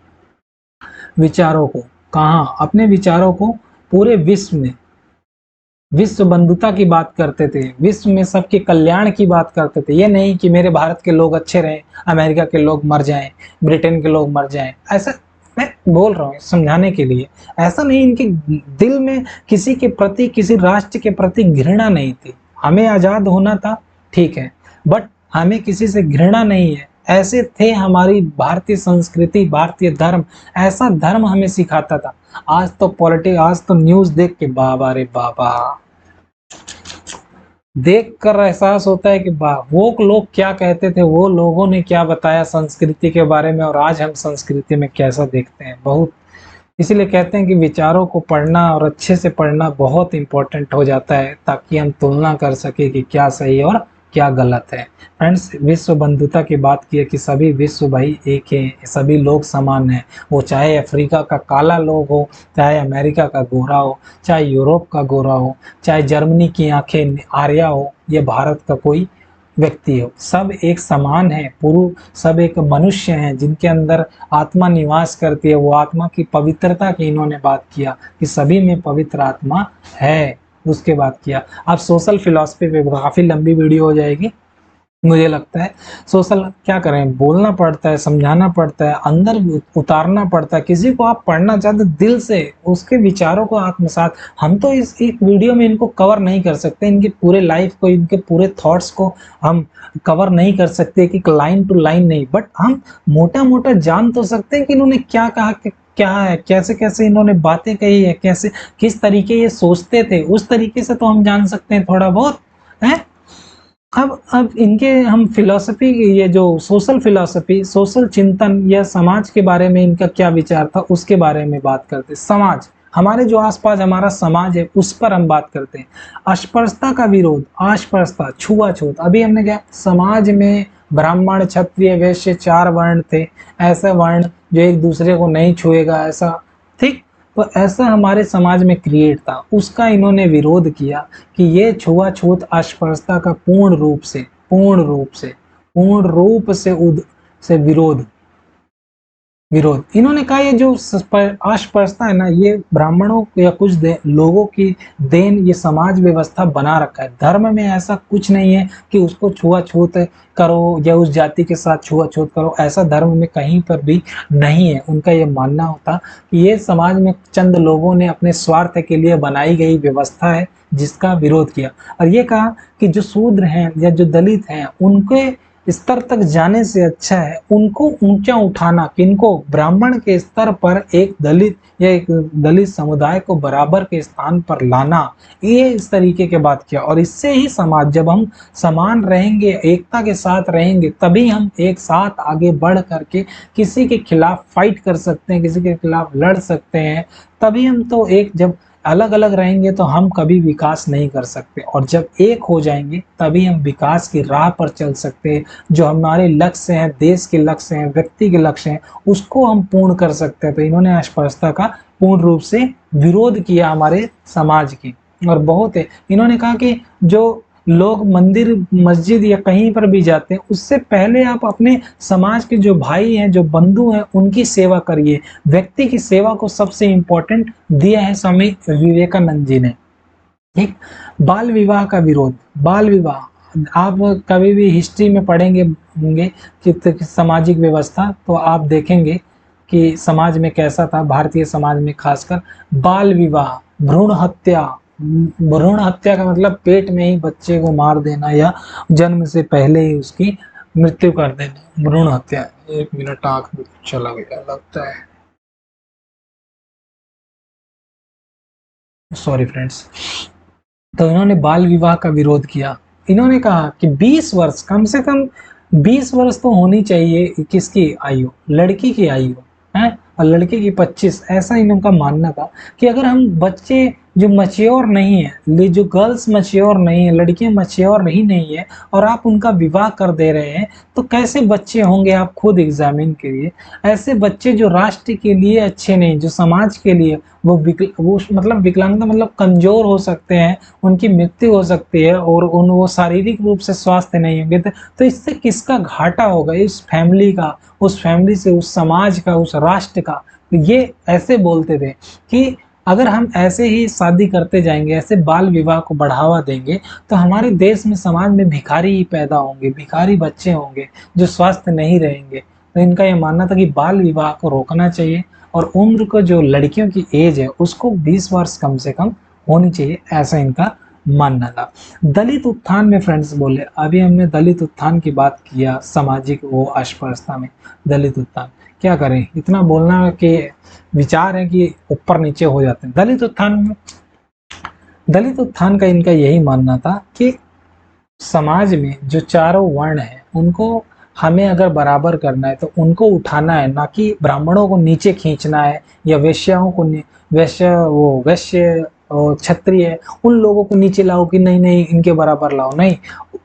विचारों को कहाँ, अपने विचारों को पूरे विश्व में। विश्व बंधुता की बात करते थे, विश्व में सबके कल्याण की बात करते थे। ये नहीं कि मेरे भारत के लोग अच्छे रहें, अमेरिका के लोग मर जाएं, ब्रिटेन के लोग मर जाएं। ऐसा मैं बोल रहा हूँ समझाने के लिए, ऐसा नहीं। इनके दिल में किसी के प्रति, किसी राष्ट्र के प्रति घृणा नहीं थी। हमें आजाद होना था, ठीक है, बट हमें किसी से घृणा नहीं है। ऐसे थे हमारी भारतीय संस्कृति, भारतीय धर्म, ऐसा धर्म हमें सिखाता था। आज तो पॉलिटिक्स, आज तो न्यूज देख के बाबा रे बाबा, देख कर एहसास होता है कि वो लोग क्या कहते थे, वो लोगों ने क्या बताया संस्कृति के बारे में, और आज हम संस्कृति में कैसा देखते हैं। बहुत, इसीलिए कहते हैं कि विचारों को पढ़ना और अच्छे से पढ़ना बहुत इंपॉर्टेंट हो जाता है, ताकि हम तुलना कर सके कि क्या सही और क्या गलत है। फ्रेंड्स, विश्व बंधुता की बात की है कि सभी विश्व भाई एक हैं, सभी लोग समान हैं। वो चाहे अफ्रीका का काला लोग हो, चाहे अमेरिका का गोरा हो, चाहे यूरोप का गोरा हो, चाहे जर्मनी की आंखें आर्या हो, ये भारत का कोई व्यक्ति हो, सब एक समान है। पुरु सब एक मनुष्य हैं जिनके अंदर आत्मा निवास करती है। वो आत्मा की पवित्रता की इन्होंने बात किया कि सभी में पवित्र आत्मा है, उसके बात किया। अब सोशल फिलॉसफी पे काफी लंबी वीडियो हो जाएगी मुझे लगता है। सोशल क्या करें, बोलना पड़ता है, समझाना पड़ता है, अंदर उतारना पड़ता है। किसी को आप पढ़ना चाहते दिल से, उसके विचारों को आत्मसात, हम तो इस एक वीडियो में इनको कवर नहीं कर सकते, इनके पूरे लाइफ को, इनके पूरे थॉट्स को हम कवर नहीं कर सकते कि लाइन टू लाइन नहीं, बट हम मोटा मोटा जान तो सकते हैं कि इन्होंने क्या कहा, कि क्या है, कैसे कैसे इन्होंने बातें कही है, कैसे किस तरीके ये सोचते थे, उस तरीके से तो हम जान सकते हैं थोड़ा बहुत है। अब इनके हम फिलॉसफी, ये जो सोशल फिलॉसफी, सोशल चिंतन या समाज के बारे में इनका क्या विचार था उसके बारे में बात करते। समाज, हमारे जो आसपास हमारा समाज है उस पर हम बात करते हैं। अस्पृश्यता का विरोध, अस्पृश्यता, छुआछूत। अभी हमने क्या, समाज में ब्राह्मण, क्षत्रिय, वैश्य 4 वर्ण थे, ऐसे वर्ण जो एक दूसरे को नहीं छुएगा, ऐसा, ठीक। तो ऐसा हमारे समाज में क्रिएट था, उसका इन्होंने विरोध किया कि ये छुआछूत अस्पृश्यता का पूर्ण रूप से विरोध विरोध इन्होंने कहा। ये जो अस्पृश्यता है ना, ये ब्राह्मणों या कुछ लोगों की देन, ये समाज व्यवस्था बना रखा है। धर्म में ऐसा कुछ नहीं है कि उसको छुआछूत करो या उस जाति के साथ छुआछूत करो, ऐसा धर्म में कहीं पर भी नहीं है। उनका ये मानना होता कि ये समाज में चंद लोगों ने अपने स्वार्थ के लिए बनाई गई व्यवस्था है जिसका विरोध किया। और ये कहा कि जो शूद्र हैं या जो दलित हैं उनके स्तर तक जाने से अच्छा है उनको ऊंचा उठाना, किनको, ब्राह्मण के स्तर पर एक दलित या एक दलित समुदाय को बराबर के स्थान पर लाना, ये इस तरीके के बात किया। और इससे ही समाज, जब हम समान रहेंगे, एकता के साथ रहेंगे, तभी हम एक साथ आगे बढ़ करके किसी के खिलाफ फाइट कर सकते हैं, किसी के खिलाफ लड़ सकते हैं। तभी हम तो एक, जब अलग अलग रहेंगे तो हम कभी विकास नहीं कर सकते, और जब एक हो जाएंगे तभी हम विकास की राह पर चल सकते हैं। जो हमारे लक्ष्य हैं, देश के लक्ष्य हैं, व्यक्ति के लक्ष्य हैं, उसको हम पूर्ण कर सकते हैं। तो इन्होंने अस्पृश्यता का पूर्ण रूप से विरोध किया हमारे समाज की। और बहुत है, इन्होंने कहा कि जो लोग मंदिर, मस्जिद या कहीं पर भी जाते हैं, उससे पहले आप अपने समाज के जो भाई हैं, जो बंधु हैं, उनकी सेवा करिए। व्यक्ति की सेवा को सबसे इंपॉर्टेंट दिया है स्वामी विवेकानंद जी ने। ठीक। बाल विवाह का विरोध, बाल विवाह, आप कभी भी हिस्ट्री में पढ़ेंगे होंगे कि सामाजिक व्यवस्था, तो आप देखेंगे कि समाज में कैसा था, भारतीय समाज में खासकर बाल विवाह, भ्रूण हत्या। भ्रूण हत्या का मतलब पेट में ही बच्चे को मार देना या जन्म से पहले ही उसकी मृत्यु कर देना, भ्रूण हत्या। 1 मिनट, आंख में चला गया लगता है, सॉरी फ्रेंड्स। तो इन्होंने बाल विवाह का विरोध किया। इन्होंने कहा कि 20 वर्ष, कम से कम 20 वर्ष तो होनी चाहिए किसकी आयु, लड़की की आयु है, और लड़के की 25, ऐसा इनका मानना था। कि अगर हम बच्चे जो मच्योर नहीं है, जो गर्ल्स मच्योर नहीं है, लड़कियां मच्योर ही नहीं है, और आप उनका विवाह कर दे रहे हैं, तो कैसे बच्चे होंगे, आप खुद एग्जामिन करिए। ऐसे बच्चे जो राष्ट्र के लिए अच्छे नहीं, जो समाज के लिए, वो मतलब विकलांगता मतलब कमजोर हो सकते हैं, उनकी मृत्यु हो सकती है, और वो शारीरिक रूप से स्वस्थ नहीं होंगे। तो इससे किसका घाटा होगा, इस फैमिली का, उस फैमिली से, उस समाज का, उस राष्ट्र का। तो ये ऐसे बोलते थे कि अगर हम ऐसे ही शादी करते जाएंगे, ऐसे बाल विवाह को बढ़ावा देंगे, तो हमारे देश में, समाज में भिखारी ही पैदा होंगे, भिखारी बच्चे होंगे जो स्वस्थ नहीं रहेंगे। तो इनका ये मानना था कि बाल विवाह को रोकना चाहिए, और उम्र को, जो लड़कियों की एज है उसको 20 वर्ष कम से कम होनी चाहिए, ऐसा इनका मानना था। दलित उत्थान में फ्रेंड्स बोले, अभी हमने दलित उत्थान की बात किया, सामाजिक वो अस्पृश्यता में दलित उत्थान, क्या करें, इतना बोलना के विचार है कि ऊपर नीचे हो जाते हैं। दलित उत्थान का इनका यही मानना था कि समाज में जो चारों वर्ण है उनको हमें अगर बराबर करना है तो उनको उठाना है, ना कि ब्राह्मणों को नीचे खींचना है, या वैश्याओं को, वैश्य और क्षत्रिय उन लोगों को नीचे लाओ कि नहीं नहीं इनके बराबर लाओ, नहीं।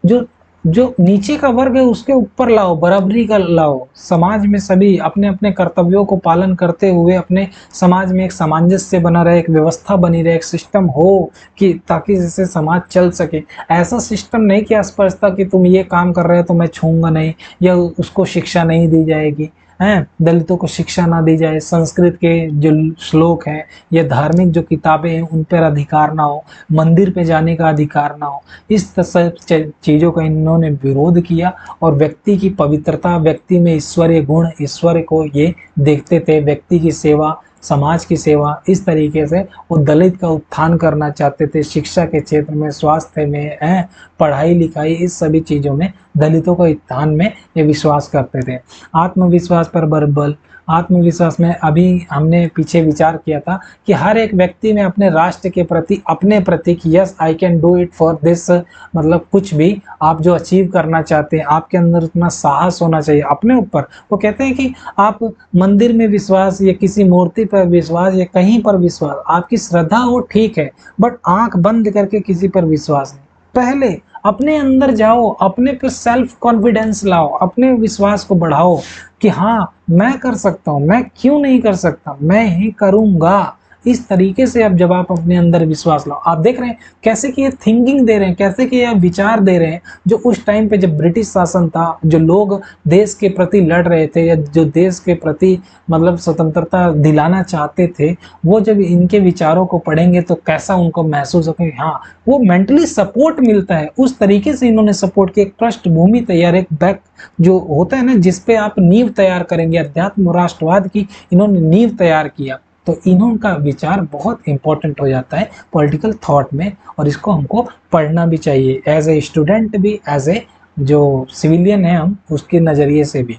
जो जो नीचे का वर्ग है उसके ऊपर लाओ, बराबरी का लाओ। समाज में सभी अपने अपने कर्तव्यों को पालन करते हुए अपने समाज में एक सामंजस्य बना रहे, एक व्यवस्था बनी रहे, एक सिस्टम हो कि ताकि जिससे समाज चल सके। ऐसा सिस्टम नहीं कि अस्पष्टता कि तुम ये काम कर रहे हो तो मैं छूंगा नहीं, या उसको शिक्षा नहीं दी जाएगी, हैं दलितों को शिक्षा ना दी जाए, संस्कृत के जो श्लोक हैं या धार्मिक जो किताबें हैं उन पर अधिकार ना हो, मंदिर पे जाने का अधिकार ना हो। इस सब चीज़ों का इन्होंने विरोध किया और व्यक्ति की पवित्रता, व्यक्ति में ईश्वरीय गुण, ईश्वर को ये देखते थे, व्यक्ति की सेवा, समाज की सेवा, इस तरीके से वो दलित का उत्थान करना चाहते थे। शिक्षा के क्षेत्र में, स्वास्थ्य में, पढ़ाई लिखाई, इस सभी चीज़ों में दलितों का उत्थान में ये विश्वास करते थे। आत्मविश्वास पर बल, आत्मविश्वास में अभी हमने पीछे विचार किया था कि हर एक व्यक्ति में अपने राष्ट्र के प्रति, अपने प्रति कि yes I can do it for this, मतलब कुछ भी आप जो अचीव करना चाहते हैं आपके अंदर उतना साहस होना चाहिए अपने ऊपर। वो कहते हैं कि आप मंदिर में विश्वास या किसी मूर्ति पर विश्वास या कहीं पर विश्वास, आपकी श्रद्धा हो ठीक है, बट आंख बंद करके किसी पर विश्वास नहीं। पहले अपने अंदर जाओ, अपने पे सेल्फ कॉन्फिडेंस लाओ, अपने विश्वास को बढ़ाओ कि हाँ मैं कर सकता हूँ, मैं क्यों नहीं कर सकता, मैं ही करूंगा। इस तरीके से अब जब आप अपने अंदर विश्वास लाओ, आप देख रहे हैं कैसे कि ये थिंकिंग दे रहे हैं, कैसे कि ये विचार दे रहे हैं जो उस टाइम पे जब ब्रिटिश शासन था, जो लोग देश के प्रति लड़ रहे थे या जो देश के प्रति मतलब स्वतंत्रता दिलाना चाहते थे, वो जब इनके विचारों को पढ़ेंगे तो कैसा उनको महसूस होगा कि हाँ वो मेंटली सपोर्ट मिलता है। उस तरीके से इन्होंने सपोर्ट की, एक पृष्ठभूमि तैयार, एक बैक जो होता है ना जिसपे आप नींव तैयार करेंगे, अध्यात्म राष्ट्रवाद की इन्होंने नींव तैयार किया। तो इन्होंने विचार बहुत इंपॉर्टेंट हो जाता है पॉलिटिकल थॉट में, और इसको हमको पढ़ना भी चाहिए एज ए स्टूडेंट भी, एज ए जो सिविलियन है हम उसके नज़रिए से भी।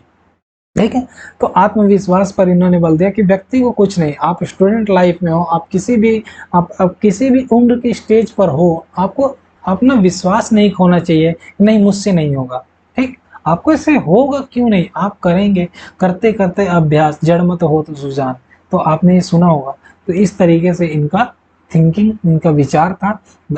ठीक है, तो आत्मविश्वास पर इन्होंने बल दिया कि व्यक्ति को कुछ नहीं, आप स्टूडेंट लाइफ में हो, आप किसी भी आप किसी भी उम्र के स्टेज पर हो, आपको अपना विश्वास नहीं खोना चाहिए, नहीं मुझसे नहीं होगा। ठीक, आपको इससे होगा क्यों नहीं, आप करेंगे, करते करते अभ्यास, जड़ मत हो तो सुजान, तो आपने ये सुना होगा। तो इस तरीके से इनका थिंकिंग, इनका विचार था।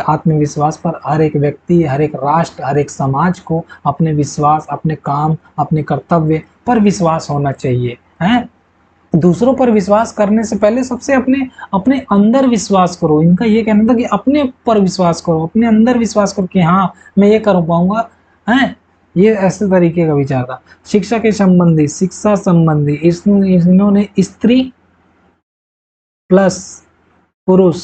आत्मविश्वास पर हर एक व्यक्ति, हर एक राष्ट्र, हर एक समाज को अपने विश्वास, अपने काम, अपने कर्तव्य पर विश्वास होना चाहिए। हैं, दूसरों पर विश्वास करने से पहले सबसे अपने अपने अंदर विश्वास करो। इनका ये कहना था कि अपने पर विश्वास करो, अपने अंदर विश्वास करो कि हाँ मैं ये कर पाऊंगा। हैं, ये ऐसे तरीके का विचार था। शिक्षा के संबंधी, शिक्षा संबंधी इन्होंने स्त्री प्लस पुरुष,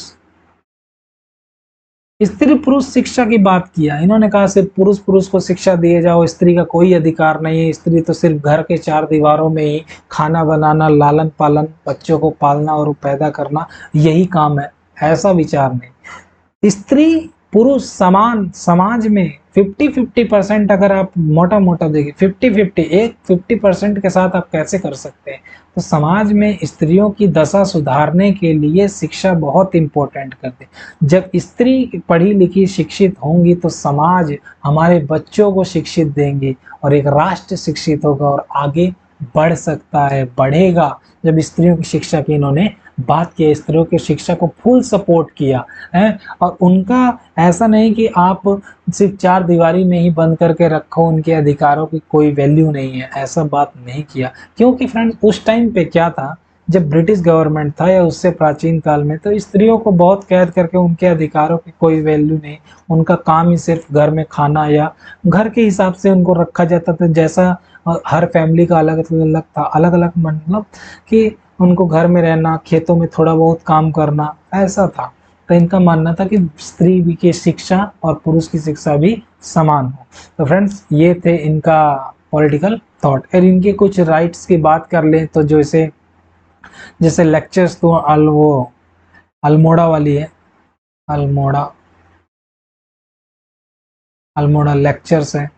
स्त्री पुरुष शिक्षा की बात किया। इन्होंने कहा सिर्फ पुरुष पुरुष को शिक्षा दिए जाओ, स्त्री का कोई अधिकार नहीं है, स्त्री तो सिर्फ घर के चार दीवारों में ही खाना बनाना, लालन पालन, बच्चों को पालना और पैदा करना यही काम है। ऐसा विचार नहीं। स्त्री पुरुष समान, समाज में 50-50% अगर आप मोटा मोटा देखिए, 50-50, एक 50% के साथ आप कैसे कर सकते हैं। तो समाज में स्त्रियों की दशा सुधारने के लिए शिक्षा बहुत इंपॉर्टेंट करते हैं। जब स्त्री पढ़ी लिखी शिक्षित होंगी तो समाज हमारे बच्चों को शिक्षित देंगे और एक राष्ट्र शिक्षित होगा और आगे बढ़ सकता है, बढ़ेगा। जब स्त्रियों की शिक्षा की इन्होंने बात की, स्त्रियों की शिक्षा को फुल सपोर्ट किया है। और उनका ऐसा नहीं कि आप सिर्फ चार दीवारी में ही बंद करके रखो, उनके अधिकारों की कोई वैल्यू नहीं है, ऐसा बात नहीं किया। क्योंकि फ्रेंड्स उस टाइम पे क्या था, जब ब्रिटिश गवर्नमेंट था या उससे प्राचीन काल में, तो स्त्रियों को बहुत कैद करके उनके अधिकारों की कोई वैल्यू नहीं, उनका काम ही सिर्फ घर में खाना या घर के हिसाब से उनको रखा जाता था। जैसा हर फैमिली का अलग अलग था, अलग अलग मतलब कि उनको घर में रहना, खेतों में थोड़ा बहुत काम करना, ऐसा था। तो इनका मानना था कि स्त्री भी की शिक्षा और पुरुष की शिक्षा भी समान हो। तो फ्रेंड्स ये थे इनका पॉलिटिकल थॉट। और इनके कुछ राइट्स की बात कर लें तो जैसे जैसे लेक्चर्स तो वो अल्मोड़ा वाली है, अल्मोड़ा, अल्मोड़ा लेक्चर्स है।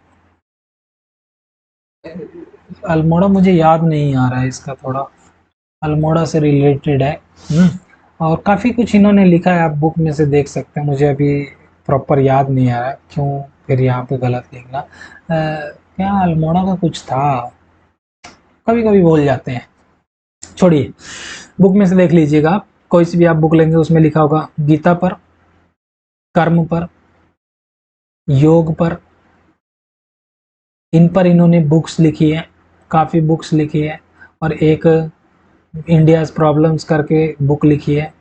अल्मोड़ा मुझे याद नहीं आ रहा है इसका, थोड़ा अल्मोड़ा से रिलेटेड है। और काफ़ी कुछ इन्होंने लिखा है, आप बुक में से देख सकते हैं। मुझे अभी प्रॉपर याद नहीं आ रहा है, क्यों फिर यहाँ पे गलत लिखना। क्या अल्मोड़ा का कुछ था, कभी कभी भूल जाते हैं, छोड़िए। बुक में से देख लीजिएगा आप, कोई सी भी आप बुक लेंगे उसमें लिखा होगा गीता पर, कर्म पर, योग पर, इन पर इन्होंने बुक्स लिखी है, काफ़ी बुक्स लिखी है, और एक इंडियाज़ प्रॉब्लम्स करके बुक लिखी है,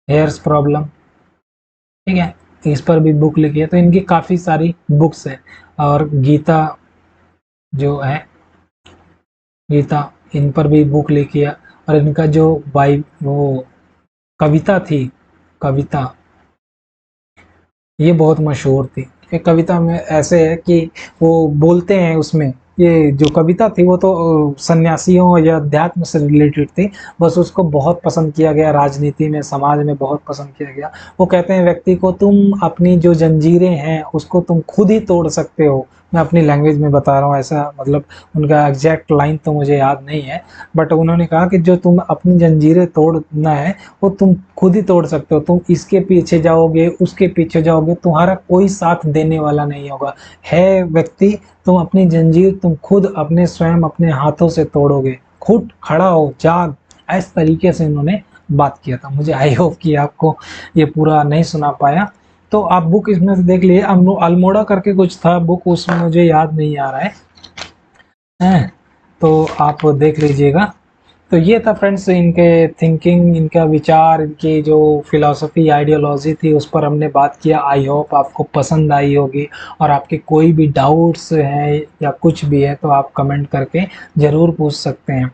हेयर्स प्रॉब्लम, ठीक है, इस पर भी बुक लिखी है। तो इनकी काफ़ी सारी बुक्स है। और गीता जो है, गीता, इन पर भी बुक लिखी है। और इनका जो वो कविता थी, कविता, ये बहुत मशहूर थी। एक कविता में ऐसे है कि वो बोलते हैं उसमें, ये जो कविता थी वो तो सन्यासियों या अध्यात्म से रिलेटेड थी, बस उसको बहुत पसंद किया गया, राजनीति में, समाज में बहुत पसंद किया गया। वो कहते हैं व्यक्ति को, तुम अपनी जो जंजीरें हैं उसको तुम खुद ही तोड़ सकते हो। मैं अपनी लैंग्वेज में बता रहा हूँ, ऐसा मतलब उनका एग्जैक्ट लाइन तो मुझे याद नहीं है, बट उन्होंने कहा कि जो तुम अपनी जंजीरें तोड़ना है वो तुम खुद ही तोड़ सकते हो। तुम इसके पीछे जाओगे, उसके पीछे जाओगे, तुम्हारा कोई साथ देने वाला नहीं होगा। है व्यक्ति, तुम अपनी जंजीर तुम खुद अपने स्वयं अपने हाथों से तोड़ोगे। खुद खड़ा हो, जाग। इस तरीके से इन्होंने बात किया था। मुझे आई होप कि आपको ये पूरा नहीं सुना पाया, तो आप बुक इसमें से देख लिए। अल्मोड़ा करके कुछ था बुक, उसमें मुझे याद नहीं आ रहा है, तो आप देख लीजिएगा। तो ये था फ्रेंड्स इनके थिंकिंग, इनका विचार, इनकी जो फिलॉसफी आइडियोलॉजी थी, उस पर हमने बात किया। आई होप आपको पसंद आई होगी, और आपके कोई भी डाउट्स हैं या कुछ भी है तो आप कमेंट करके ज़रूर पूछ सकते हैं।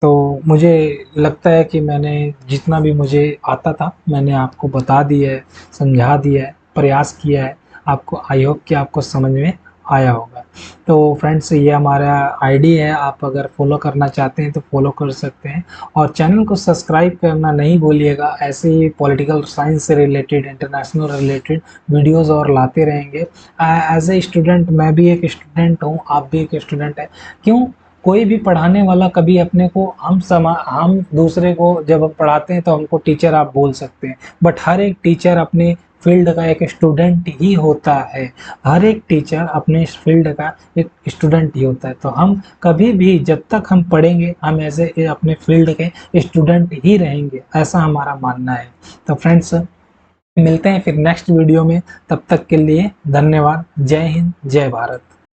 तो मुझे लगता है कि मैंने जितना भी मुझे आता था मैंने आपको बता दिया है, समझा दिया है, प्रयास किया है। आपको, आई होप कि आपको समझ में आया होगा। तो फ्रेंड्स ये हमारा आईडी है, आप अगर फॉलो करना चाहते हैं तो फॉलो कर सकते हैं, और चैनल को सब्सक्राइब करना नहीं भूलिएगा। ऐसे ही पॉलिटिकल साइंस से रिलेटेड, इंटरनेशनल रिलेटेड वीडियोस और लाते रहेंगे। एज ए स्टूडेंट, मैं भी एक स्टूडेंट हूँ, आप भी एक स्टूडेंट है। क्यों, कोई भी पढ़ाने वाला कभी अपने को, हम दूसरे को जब हम पढ़ाते हैं तो हमको टीचर आप बोल सकते हैं, बट हर एक टीचर अपने फील्ड का एक स्टूडेंट ही होता है। हर एक टीचर अपने फील्ड का एक स्टूडेंट ही होता है। तो हम कभी भी जब तक हम पढ़ेंगे हम ऐसे अपने फील्ड के स्टूडेंट ही रहेंगे, ऐसा हमारा मानना है। तो फ्रेंड्स मिलते हैं फिर नेक्स्ट वीडियो में, तब तक के लिए धन्यवाद। जय हिंद, जय भारत।